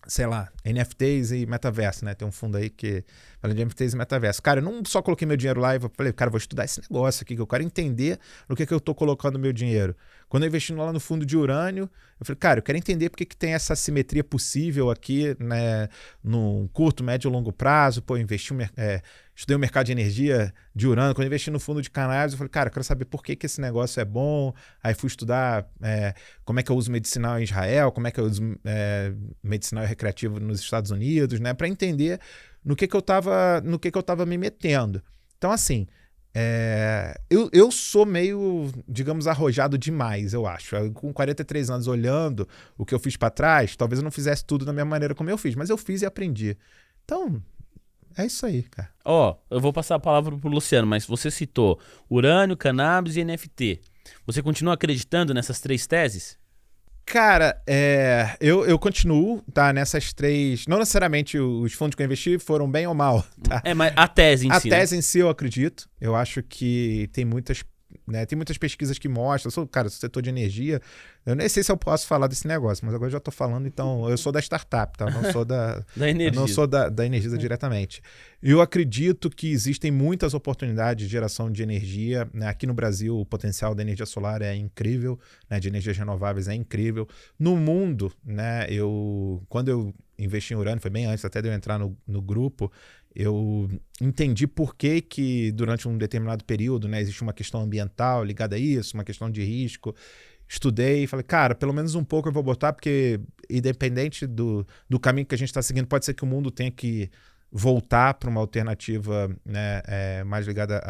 sei lá, NFTs e metaverso, né? Tem um fundo aí que fala de NFTs e metaverso. Cara, eu não só coloquei meu dinheiro lá e falei, cara, vou estudar esse negócio aqui, que eu quero entender no que eu tô colocando meu dinheiro. Quando eu investi lá no fundo de urânio, eu falei, cara, eu quero entender por que tem essa simetria possível aqui, né, no curto, médio e longo prazo. Pô, estudei o mercado de energia de urânio. Quando eu investi no fundo de cannabis, eu falei, cara, eu quero saber por que esse negócio é bom. Aí fui estudar como é que eu uso medicinal em Israel, como é que eu uso medicinal e recreativo nos Estados Unidos, né, para entender no que eu tava me metendo. Então, assim, eu sou meio, digamos, arrojado demais, eu acho. Com 43 anos olhando o que eu fiz para trás, talvez eu não fizesse tudo da mesma maneira como eu fiz, mas eu fiz e aprendi. Então, é isso aí, cara. Eu vou passar a palavra pro Luciano, mas você citou urânio, cannabis e NFT. Você continua acreditando nessas 3 teses? Cara, eu continuo, tá, nessas 3... Não necessariamente os fundos que eu investi foram bem ou mal, tá? Mas a tese em si. A tese em si eu acredito. Eu acho que tem muitas pesquisas que mostram. Eu sou, cara, do setor de energia. Eu nem sei se eu posso falar desse negócio, mas agora eu já tô falando, então... Eu sou da startup, tá? Eu não sou da Energisa. Eu não sou da Energisa diretamente. Eu acredito que existem muitas oportunidades de geração de energia, né? Aqui no Brasil, o potencial da energia solar é incrível, né? De energias renováveis é incrível. No mundo, né? Quando eu investi em urânio, foi bem antes até de eu entrar no grupo, eu entendi por que durante um determinado período, né, existe uma questão ambiental ligada a isso, uma questão de risco. Estudei e falei, cara, pelo menos um pouco eu vou botar, porque independente do caminho que a gente está seguindo, pode ser que o mundo tenha que voltar para uma alternativa, né, mais ligada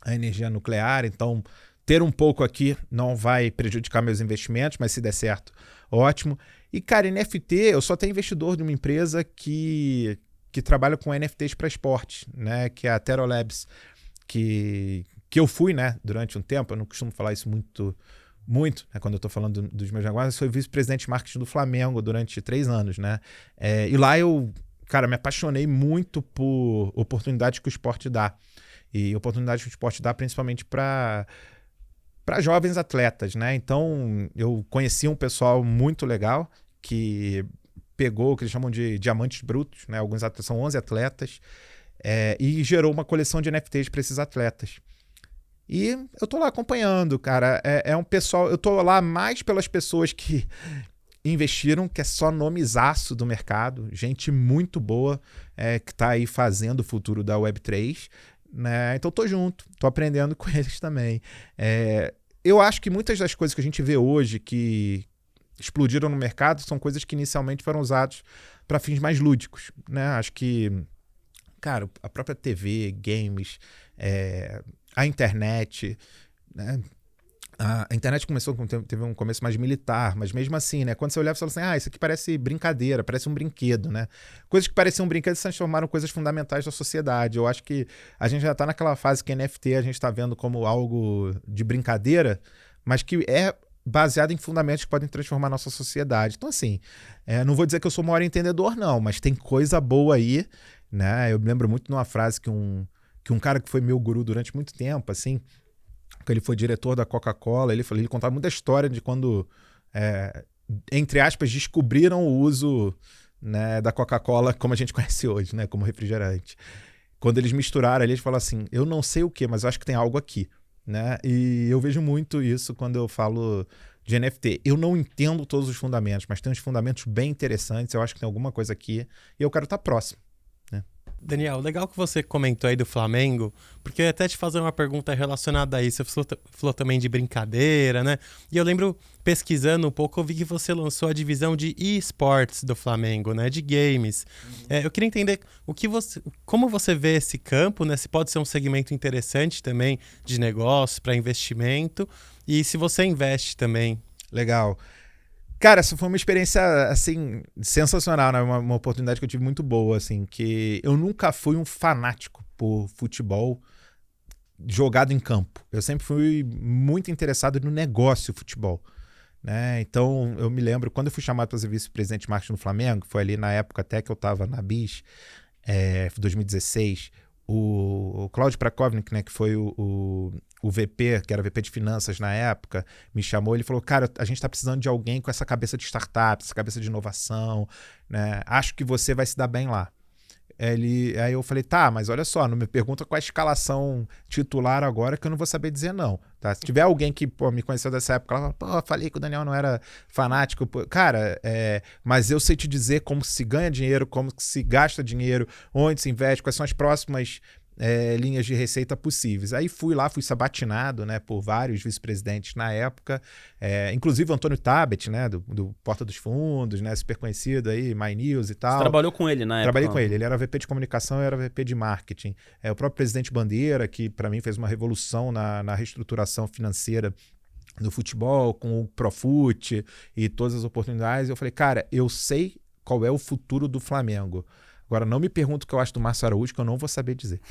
à energia nuclear. Então, ter um pouco aqui não vai prejudicar meus investimentos, mas se der certo, ótimo. E, cara, NFT, eu sou até investidor de uma empresa que trabalha com NFTs para esporte, né, que é a Tero Labs, que eu fui, né, durante um tempo. Eu não costumo falar isso muito, né, quando eu tô falando dos meus negócios. Eu fui vice-presidente de marketing do Flamengo durante 3 anos, né, e lá eu, cara, me apaixonei muito por oportunidades que o esporte dá, e oportunidades que o esporte dá principalmente para jovens atletas, né. Então eu conheci um pessoal muito legal que pegou o que eles chamam de diamantes brutos, né? Alguns atletas, são 11 atletas, e gerou uma coleção de NFTs para esses atletas. E eu tô lá acompanhando, cara. É um pessoal, eu tô lá mais pelas pessoas que investiram, que é só nomezaço do mercado, gente muito boa, que tá aí fazendo o futuro da Web3, né? Então tô junto, tô aprendendo com eles também. Eu acho que muitas das coisas que a gente vê hoje que explodiram no mercado são coisas que inicialmente foram usadas para fins mais lúdicos, né? Acho que, cara, a própria TV, games, a internet, né? A internet teve um começo mais militar, mas mesmo assim, né? Quando você olhava, você falava assim, isso aqui parece brincadeira, parece um brinquedo, né? Coisas que pareciam um brinquedo se transformaram em coisas fundamentais da sociedade. Eu acho que a gente já está naquela fase que NFT a gente está vendo como algo de brincadeira, mas que é baseado em fundamentos que podem transformar a nossa sociedade. Então, assim, não vou dizer que eu sou o maior entendedor, não, mas tem coisa boa aí, né? Eu me lembro muito de uma frase que um cara que foi meu guru durante muito tempo, assim, que ele foi diretor da Coca-Cola, ele contava muita história de quando, entre aspas, descobriram o uso, né, da Coca-Cola como a gente conhece hoje, né, como refrigerante. Quando eles misturaram ali, eles falaram assim, eu não sei o que, mas eu acho que tem algo aqui, né? E eu vejo muito isso quando eu falo de NFT. Eu não entendo todos os fundamentos, mas tem uns fundamentos bem interessantes, eu acho que tem alguma coisa aqui e eu quero estar próximo. Daniel, legal que você comentou aí do Flamengo, porque eu ia até te fazer uma pergunta relacionada a isso. Você falou também de brincadeira, né? E eu lembro, pesquisando um pouco, eu vi que você lançou a divisão de eSports do Flamengo, né? De games. Eu queria entender como você vê esse campo, né? Se pode ser um segmento interessante também de negócio, para investimento, e se você investe também. Legal. Cara, essa foi uma experiência, assim, sensacional, né? Uma oportunidade que eu tive muito boa, assim, que eu nunca fui um fanático por futebol, jogado em campo. Eu sempre fui muito interessado no negócio futebol. Né? Então, eu me lembro, quando eu fui chamado para ser vice-presidente de marketing no Flamengo, foi ali na época até que eu estava na BIS, 2016, o Claudio Prakovnik, né, que foi o VP, que era VP de finanças na época, me chamou, ele falou, cara, a gente está precisando de alguém com essa cabeça de startup, essa cabeça de inovação, né? Acho que você vai se dar bem lá. Aí eu falei, tá, mas olha só, não me pergunta qual é a escalação titular agora que eu não vou saber dizer não, tá? Se tiver alguém que me conheceu dessa época, ela fala, falei que o Daniel não era fanático, cara, mas eu sei te dizer como se ganha dinheiro, como se gasta dinheiro, onde se investe, quais são as próximas linhas de receita possíveis. Aí fui sabatinado, né, por vários vice-presidentes na época, inclusive o Antônio Tabet, né, do Porta dos Fundos, né, super conhecido aí, My News e tal. Você trabalhou com ele na época? Trabalhei com ele. Ele era VP de comunicação, eu era VP de marketing. O próprio presidente Bandeira, que para mim fez uma revolução na reestruturação financeira do futebol, com o Profut e todas as oportunidades. Eu falei, cara, eu sei qual é o futuro do Flamengo. Agora, não me pergunta o que eu acho do Márcio Araújo, que eu não vou saber dizer.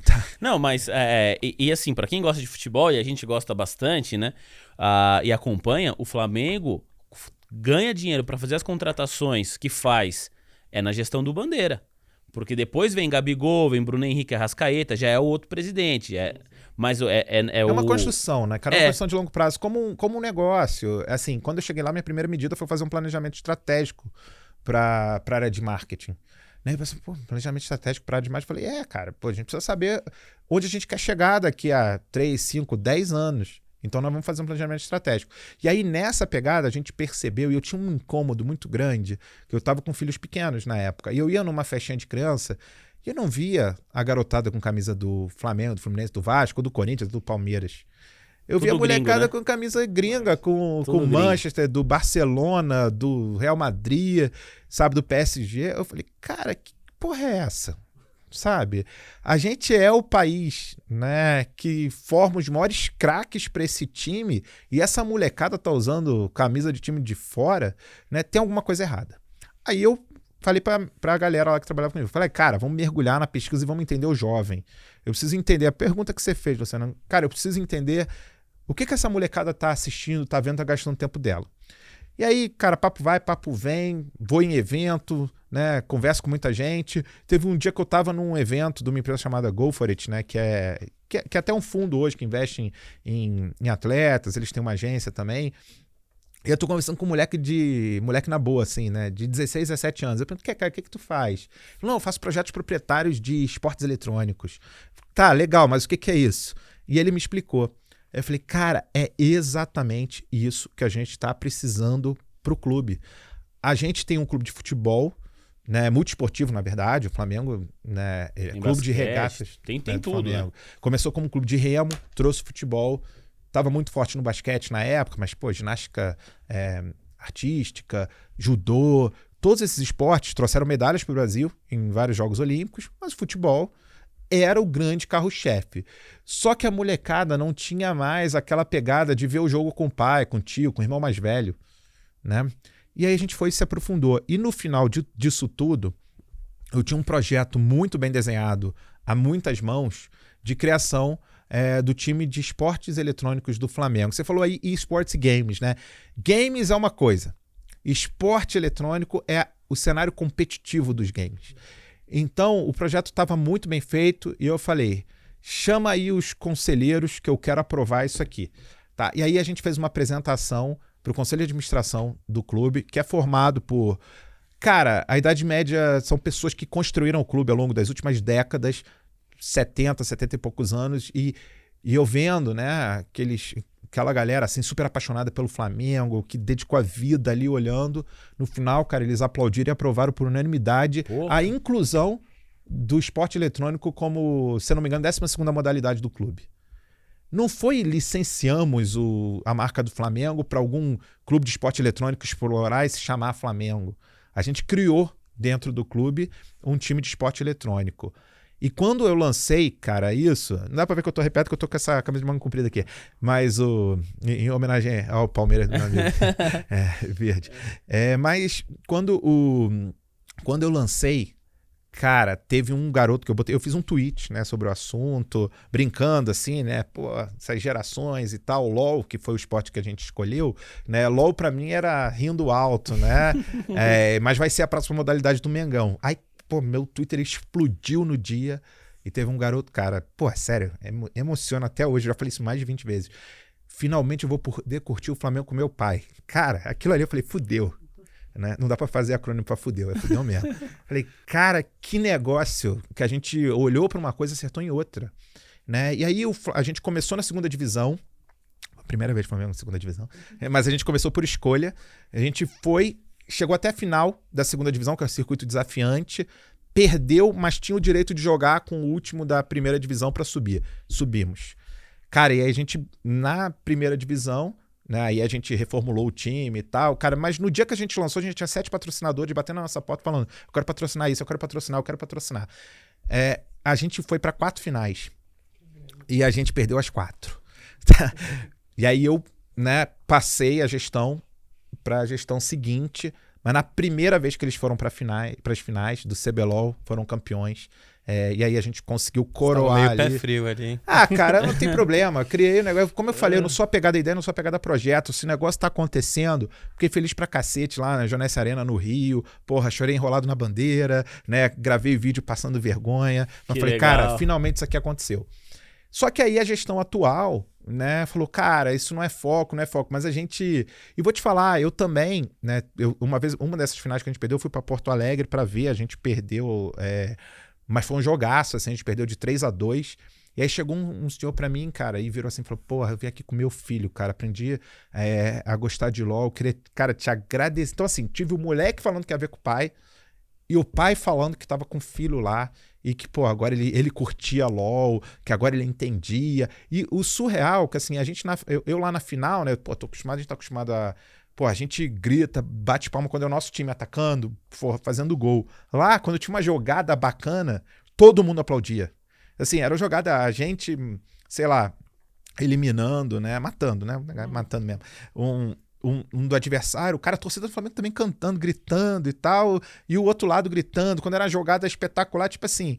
Tá. Não, mas, assim, para quem gosta de futebol, e a gente gosta bastante, né, e acompanha, o Flamengo ganha dinheiro para fazer as contratações que faz na gestão do Bandeira. Porque depois vem Gabigol, vem Bruno Henrique Arrascaeta, já é o outro presidente. Mas é uma construção, né? Cara, é uma construção de longo prazo, como um negócio. Assim, quando eu cheguei lá, minha primeira medida foi fazer um planejamento estratégico para a área de marketing. Né? Eu pensei, planejamento estratégico para demais. Eu falei, cara, a gente precisa saber onde a gente quer chegar daqui a 3, 5, 10 anos. Então nós vamos fazer um planejamento estratégico. E aí nessa pegada a gente percebeu, e eu tinha um incômodo muito grande, que eu estava com filhos pequenos na época, e eu ia numa festinha de criança e eu não via a garotada com camisa do Flamengo, do Fluminense, do Vasco, do Corinthians, do Palmeiras. Eu vi a molecada gringo, né? Com camisa gringa, com Manchester, do Barcelona, do Real Madrid, sabe, do PSG. Eu falei, cara, que porra é essa? Sabe? A gente é o país, né, que forma os maiores craques para esse time e essa molecada tá usando camisa de time de fora, né? Tem alguma coisa errada. Aí eu falei pra galera lá que trabalhava comigo, falei, cara, vamos mergulhar na pesquisa e vamos entender o jovem. Eu preciso entender a pergunta que você fez, Luciano. Cara, eu preciso entender o que essa molecada tá assistindo, tá vendo, tá gastando tempo dela. E aí, cara, papo vai, papo vem, vou em evento, né, converso com muita gente. Teve um dia que eu tava num evento de uma empresa chamada Go For It, né, que é até um fundo hoje que investe em atletas, eles têm uma agência também. E eu tô conversando com um moleque na boa, assim, né, de 16 a 17 anos. Eu pergunto, cara, o que tu faz? Não, eu faço projetos proprietários de esportes eletrônicos. Tá, legal, mas o que é isso? E ele me explicou. Eu falei, cara, é exatamente isso que a gente está precisando para o clube. A gente tem um clube de futebol, né, multiesportivo, na verdade, o Flamengo, né, clube basquete, de regatas. Tem tudo, né? Começou como um clube de remo, trouxe futebol, estava muito forte no basquete na época, mas, ginástica artística, judô, todos esses esportes trouxeram medalhas para o Brasil em vários Jogos Olímpicos, mas o futebol era o grande carro-chefe. Só que a molecada não tinha mais aquela pegada de ver o jogo com o pai, com o tio, com o irmão mais velho, né? E aí a gente foi e se aprofundou. E no final disso tudo, eu tinha um projeto muito bem desenhado, a muitas mãos, de criação do time de esportes eletrônicos do Flamengo. Você falou aí esportes e games, né? Games é uma coisa. Esporte eletrônico é o cenário competitivo dos games. Então, o projeto estava muito bem feito e eu falei, chama aí os conselheiros que eu quero aprovar isso aqui. Tá? E aí a gente fez uma apresentação para o conselho de administração do clube, que é formado por... Cara, a idade média são pessoas que construíram o clube ao longo das últimas décadas, 70 e poucos anos, e eu vendo, né, aquela galera assim super apaixonada pelo Flamengo, que dedicou a vida ali olhando. No final, cara, eles aplaudiram e aprovaram por unanimidade a inclusão do esporte eletrônico como, se não me engano, 12ª modalidade do clube. Não foi licenciamos a marca do Flamengo para algum clube de esporte eletrônico explorar e se chamar Flamengo. A gente criou dentro do clube um time de esporte eletrônico. E quando eu lancei, cara, isso... Não dá pra ver que eu tô repetindo, que eu tô com essa camisa de manga comprida aqui. Mas em homenagem ao Palmeiras, meu amigo, verde. Mas quando eu lancei, Cara, teve um garoto que eu fiz um tweet, né, sobre o assunto, brincando assim, né, pô, essas gerações e tal, LOL, que foi o esporte que a gente escolheu, né, LOL pra mim era rindo alto, né, mas vai ser a próxima modalidade do Mengão. Aí, pô, meu Twitter explodiu no dia e teve um garoto, cara, pô, sério, emociona até hoje, já falei isso mais de 20 vezes. Finalmente eu vou poder curtir o Flamengo com meu pai. Cara, aquilo ali eu falei, fudeu. Né? Não dá pra fazer acrônimo pra fudeu, é fudeu mesmo. Falei, cara, que negócio que a gente olhou pra uma coisa e acertou em outra. Né? E aí a gente começou na segunda divisão, a primeira vez que o Flamengo na segunda divisão, mas a gente começou por escolha, a gente chegou até a final da segunda divisão, que é um circuito desafiante, perdeu, mas tinha o direito de jogar com o último da primeira divisão pra subir. Subimos. Cara, e aí a gente, na primeira divisão, né, aí a gente reformulou o time e tal, cara, mas no dia que a gente lançou, a gente tinha 7 patrocinadores batendo na nossa porta falando, eu quero patrocinar isso, eu quero patrocinar, eu quero patrocinar. A gente foi para 4 finais e a gente perdeu as 4. E aí eu, né, passei a gestão para a gestão seguinte, mas na primeira vez que eles foram para as finais do CBLOL, foram campeões. E aí a gente conseguiu coroar meio ali. pé frio ali. Ah, cara, não tem problema. Criei um negócio. Como eu falei, eu não sou apegado à ideia, não sou apegado a projeto. Se o negócio tá acontecendo, fiquei feliz pra cacete lá na Jonessi Arena, no Rio. Porra, chorei enrolado na bandeira, né? Gravei vídeo passando vergonha. Mas falei, legal. cara, finalmente isso aqui aconteceu. Só que aí a gestão atual, né, falou, cara, isso não é foco, mas a gente... E vou te falar, eu também, né, uma dessas finais que a gente perdeu, eu fui pra Porto Alegre pra ver, a gente perdeu, mas foi um jogaço, assim, a gente perdeu de 3-2, e aí chegou um senhor pra mim, cara, e virou assim, falou, porra, eu vim aqui com meu filho, cara, aprendi a gostar de LOL, queria, cara, te agradecer. Então, assim, tive o moleque falando que ia ver com o pai, e o pai falando que tava com o filho lá, e que, pô, agora ele curtia LOL, que agora ele entendia. E o surreal, que assim, a gente, eu lá na final, né, pô, a gente tá acostumado a... Pô, a gente grita, bate palma quando é o nosso time atacando, fazendo gol. Lá, quando tinha uma jogada bacana, todo mundo aplaudia. Assim, era uma jogada, a gente, sei lá, eliminando, né, matando, né, matando mesmo. Um do adversário, o cara, a torcida do Flamengo também cantando, gritando e tal, e o outro lado gritando, quando era uma jogada espetacular, tipo assim,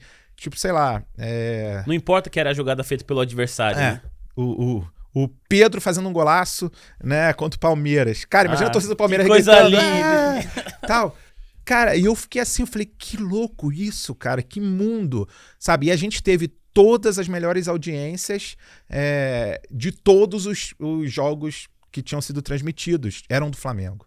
sei lá... Não importa que era a jogada feita pelo adversário, né? O Pedro fazendo um golaço, né, contra o Palmeiras. Cara, imagina a torcida do Palmeiras coisa gritando, linda. Tal. Cara, e eu fiquei assim, eu falei, que louco isso, cara, que mundo, sabe? E a gente teve todas as melhores audiências de todos os jogos que tinham sido transmitidos, eram do Flamengo.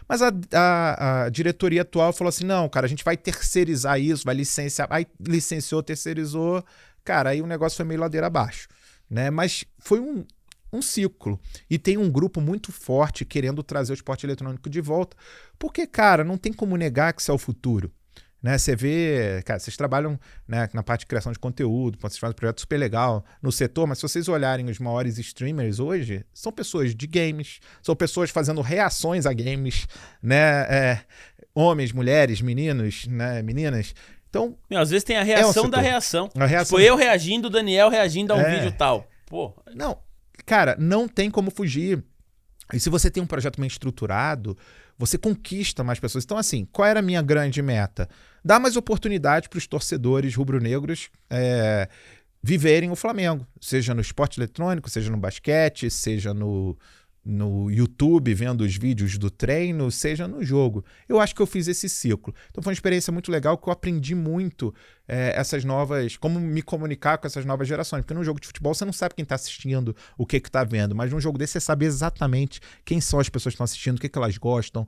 Mas a diretoria atual falou assim, não, cara, a gente vai terceirizar isso, vai licenciar, aí licenciou, terceirizou, cara, aí o negócio foi meio ladeira abaixo, né? Mas foi um ciclo. E tem um grupo muito forte querendo trazer o esporte eletrônico de volta, porque, cara, não tem como negar que isso é o futuro. Né, você vê, cara, vocês trabalham, né, na parte de criação de conteúdo, vocês fazem um projeto super legal no setor, mas se vocês olharem os maiores streamers hoje, são pessoas de games, são pessoas fazendo reações a games, né, homens, mulheres, meninos, né, meninas. Então, às vezes tem a reação da reação. Tipo, eu reagindo, o Daniel reagindo a um vídeo tal. Pô. Não, cara, não tem como fugir. E se você tem um projeto bem estruturado, você conquista mais pessoas. Então, assim, qual era a minha grande meta? Dar mais oportunidade para os torcedores rubro-negros viverem o Flamengo. Seja no esporte eletrônico, seja no basquete, seja no YouTube, vendo os vídeos do treino, seja no jogo. Eu acho que eu fiz esse ciclo. Então foi uma experiência muito legal, que eu aprendi muito essas novas... Como me comunicar com essas novas gerações. Porque num jogo de futebol você não sabe quem está assistindo, o que está vendo. Mas num jogo desse você sabe exatamente quem são as pessoas que estão assistindo, o que elas gostam,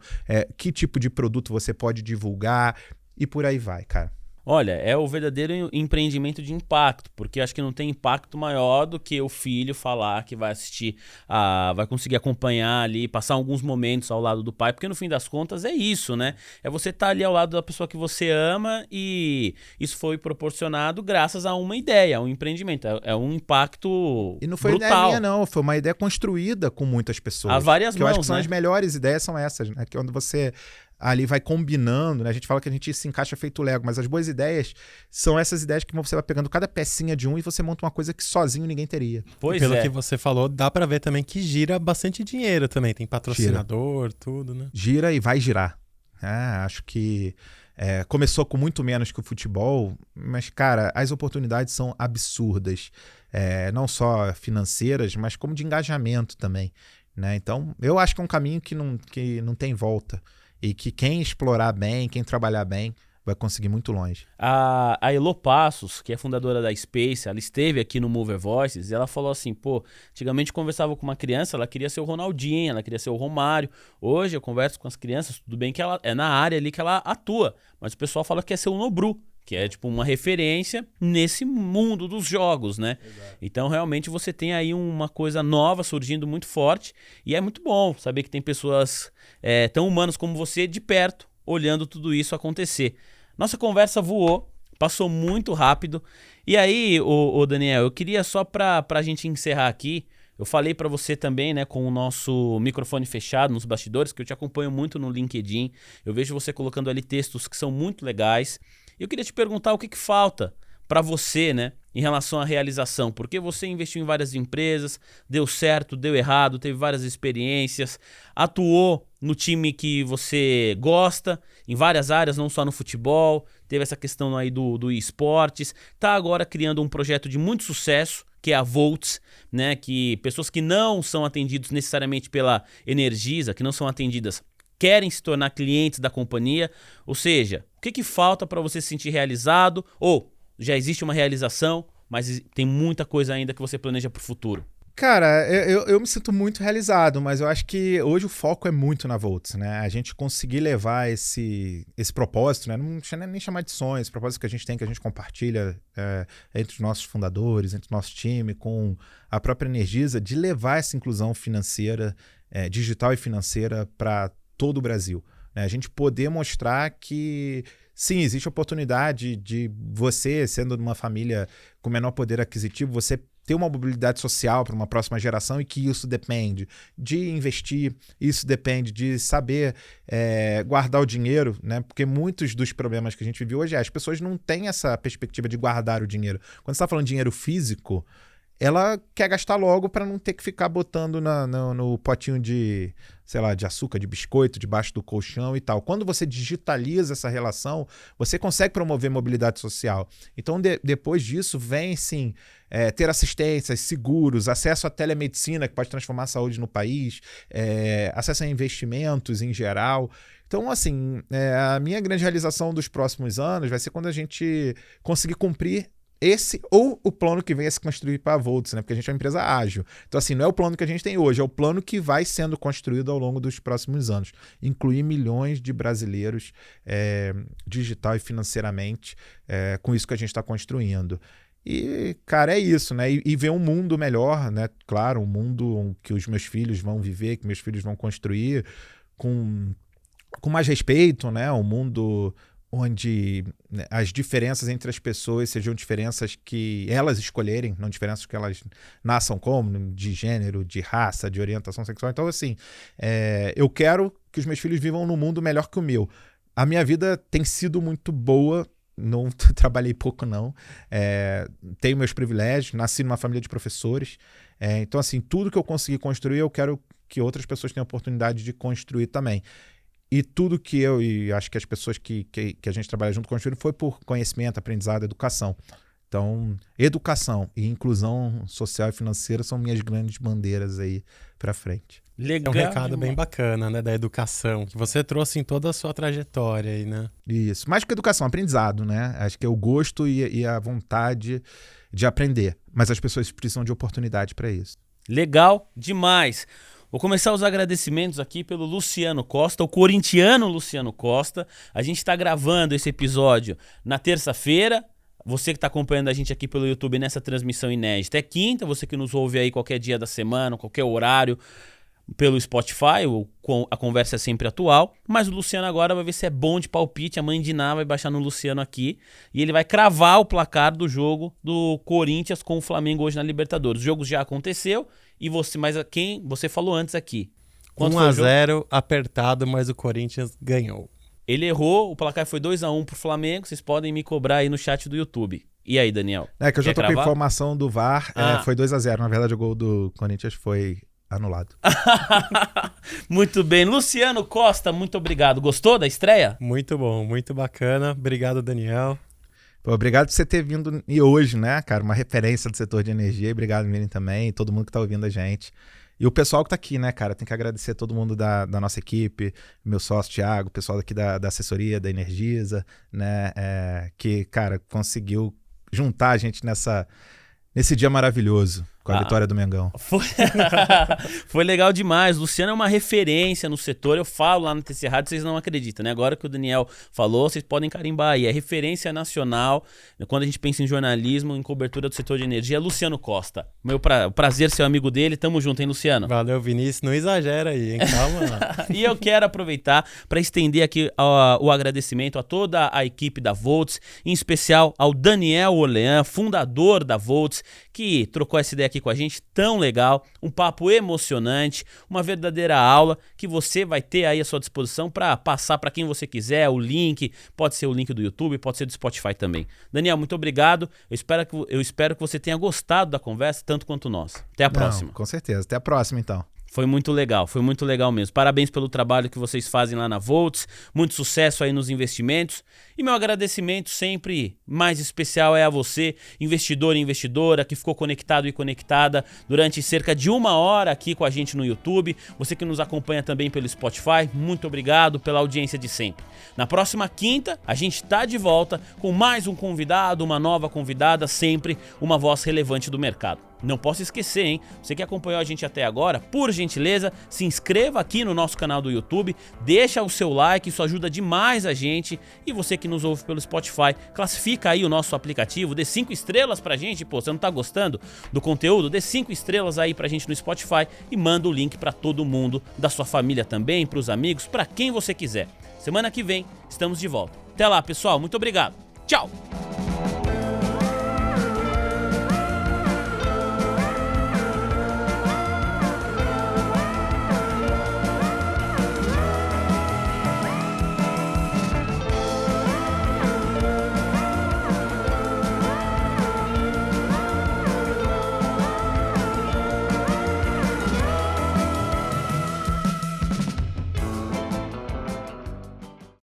que tipo de produto você pode divulgar e por aí vai, cara. Olha, é o verdadeiro empreendimento de impacto, porque acho que não tem impacto maior do que o filho falar que vai assistir, vai conseguir acompanhar ali, passar alguns momentos ao lado do pai, porque no fim das contas é isso, né? É você estar ali ao lado da pessoa que você ama, e isso foi proporcionado graças a uma ideia, a um empreendimento, é um impacto E não foi brutal. Ideia minha, não, foi uma ideia construída com muitas pessoas. Há várias que eu mãos, acho que são né? as melhores ideias, são essas, né? Que é onde você... ali vai combinando, né? A gente fala que a gente se encaixa feito Lego, mas as boas ideias são essas ideias que você vai pegando cada pecinha de um e você monta uma coisa que sozinho ninguém teria. Pois Pelo que você falou, dá pra ver também que gira bastante dinheiro também. Tem patrocinador, tudo, né? Gira e vai girar. Acho que Começou com muito menos que o futebol, mas, cara, as oportunidades são absurdas. Não só financeiras, mas como de engajamento também, né? Então, eu acho que é um caminho que não tem volta. E que quem explorar bem, quem trabalhar bem, vai conseguir muito longe. A Elo Passos, que é fundadora da Space, ela esteve aqui no Mover Voices e ela falou assim, pô, antigamente conversava com uma criança, ela queria ser o Ronaldinho, ela queria ser o Romário. Hoje eu converso com as crianças, tudo bem que ela é na área ali que ela atua, mas o pessoal fala que quer ser o Nobru, que é tipo uma referência nesse mundo dos jogos, né? Exato. Então realmente você tem aí uma coisa nova surgindo muito forte e é muito bom saber que tem pessoas tão humanas como você de perto, olhando tudo isso acontecer. Nossa conversa voou, passou muito rápido. E aí, ô Daniel, eu queria só pra gente encerrar aqui, eu falei pra você também, né, com o nosso microfone fechado nos bastidores, que eu te acompanho muito no LinkedIn, eu vejo você colocando ali textos que são muito legais. Eu queria te perguntar o que falta pra você, né, em relação à realização, porque você investiu em várias empresas, deu certo, deu errado, teve várias experiências, atuou no time que você gosta, em várias áreas, não só no futebol, teve essa questão aí do esportes, tá agora criando um projeto de muito sucesso, que é a Volts, né, que pessoas que não são atendidas necessariamente pela Energisa, que não são atendidas, querem se tornar clientes da companhia, ou seja, o que falta para você se sentir realizado, ou já existe uma realização, mas tem muita coisa ainda que você planeja para o futuro? Cara, eu me sinto muito realizado, mas eu acho que hoje o foco é muito na Volts, né? A gente conseguir levar esse propósito, né? Não precisa nem chamar de sonho, esse propósito que a gente tem, que a gente compartilha entre os nossos fundadores, entre o nosso time, com a própria Energisa, de levar essa inclusão financeira, digital e financeira para todo o Brasil. Né? A gente poder mostrar que sim, existe oportunidade de você, sendo de uma família com menor poder aquisitivo, você ter uma mobilidade social para uma próxima geração e que isso depende de investir, isso depende de saber guardar o dinheiro, né? Porque muitos dos problemas que a gente vive hoje as pessoas não têm essa perspectiva de guardar o dinheiro. Quando você está falando de dinheiro físico, ela quer gastar logo para não ter que ficar botando no potinho de, sei lá, de açúcar, de biscoito, debaixo do colchão e tal. Quando você digitaliza essa relação, você consegue promover mobilidade social. Então, depois disso, vem, sim, ter assistências, seguros, acesso à telemedicina, que pode transformar a saúde no país, acesso a investimentos em geral. Então, assim, a minha grande realização dos próximos anos vai ser quando a gente conseguir cumprir esse ou o plano que vem a se construir para a Volts, né? Porque a gente é uma empresa ágil. Então, assim, não é o plano que a gente tem hoje, é o plano que vai sendo construído ao longo dos próximos anos. Incluir milhões de brasileiros digital e financeiramente com isso que a gente está construindo. E, cara, é isso, né? E ver um mundo melhor, né? Claro, um mundo que os meus filhos vão viver, que meus filhos vão construir com mais respeito, né? Um mundo onde as diferenças entre as pessoas sejam diferenças que elas escolherem, não diferenças que elas nasçam como, de gênero, de raça, de orientação sexual. Então, assim, eu quero que os meus filhos vivam num mundo melhor que o meu. A minha vida tem sido muito boa, não trabalhei pouco, não. Tenho meus privilégios, nasci numa família de professores. Então, assim, tudo que eu consegui construir, eu quero que outras pessoas tenham a oportunidade de construir também. E tudo que eu e acho que as pessoas que a gente trabalha junto construíram foi por conhecimento, aprendizado, educação. Então, educação e inclusão social e financeira são minhas grandes bandeiras aí para frente. Legal. É um recado bem bacana, né, da educação, que você trouxe em toda a sua trajetória aí, né? Isso. Mais que educação, aprendizado, né? Acho que é o gosto e a vontade de aprender. Mas as pessoas precisam de oportunidade para isso. Legal demais. Vou começar os agradecimentos aqui pelo Luciano Costa, o corintiano Luciano Costa. A gente está gravando esse episódio na terça-feira. Você que está acompanhando a gente aqui pelo YouTube nessa transmissão inédita é quinta. Você que nos ouve aí qualquer dia da semana, qualquer horário, pelo Spotify, a conversa é sempre atual. Mas o Luciano agora vai ver se é bom de palpite. A mãe de Ná vai baixar no Luciano aqui e ele vai cravar o placar do jogo do Corinthians com o Flamengo hoje na Libertadores. O jogo já aconteceu. Mas quem você falou antes aqui? 1-0 apertado, mas o Corinthians ganhou. Ele errou, o placar foi 2-1 pro Flamengo. Vocês podem me cobrar aí no chat do YouTube. E aí, Daniel? Que eu já tô com a informação do VAR. Foi 2-0. Na verdade, o gol do Corinthians foi anulado. Muito bem. Luciano Costa, muito obrigado. Gostou da estreia? Muito bom, muito bacana. Obrigado, Daniel. Pô, obrigado por você ter vindo e hoje, né, cara, uma referência do setor de energia. Obrigado, Miriam, também, e todo mundo que tá ouvindo a gente. E o pessoal que tá aqui, né, cara, tem que agradecer todo mundo da nossa equipe, meu sócio Thiago, o pessoal daqui da assessoria, da Energisa, né, que, cara, conseguiu juntar a gente nesse dia maravilhoso com a vitória do Mengão. Foi legal demais. Luciano é uma referência no setor. Eu falo lá no TC Rádio, vocês não acreditam, né? Agora que o Daniel falou, vocês podem carimbar aí. É referência nacional. Quando a gente pensa em jornalismo, em cobertura do setor de energia, é Luciano Costa. Prazer ser amigo dele. Tamo junto, hein, Luciano? Valeu, Vinícius. Não exagera aí, hein? Calma lá. E eu quero aproveitar para estender aqui o agradecimento a toda a equipe da Volts, em especial ao Daniel Orlean, fundador da Volts, que trocou essa ideia aqui com a gente, tão legal, um papo emocionante, uma verdadeira aula que você vai ter aí à sua disposição para passar para quem você quiser, o link, pode ser o link do YouTube, pode ser do Spotify também. Daniel, muito obrigado, eu espero que você tenha gostado da conversa, tanto quanto nós. Até a próxima. Com certeza, até a próxima então. Foi muito legal mesmo. Parabéns pelo trabalho que vocês fazem lá na Volts, muito sucesso aí nos investimentos. E meu agradecimento sempre mais especial é a você, investidor e investidora, que ficou conectado e conectada durante cerca de 1 hora aqui com a gente no YouTube. Você que nos acompanha também pelo Spotify, muito obrigado pela audiência de sempre. Na próxima quinta, a gente tá de volta com mais um convidado, uma nova convidada, sempre uma voz relevante do mercado. Não posso esquecer, hein? Você que acompanhou a gente até agora, por gentileza, se inscreva aqui no nosso canal do YouTube, deixa o seu like, isso ajuda demais a gente. E você que nos ouve pelo Spotify, classifica aí o nosso aplicativo, dê 5 estrelas pra gente, pô, você não tá gostando do conteúdo? Dê 5 estrelas aí pra gente no Spotify e manda o link pra todo mundo, da sua família também, pros amigos, pra quem você quiser. Semana que vem, estamos de volta. Até lá, pessoal, muito obrigado. Tchau!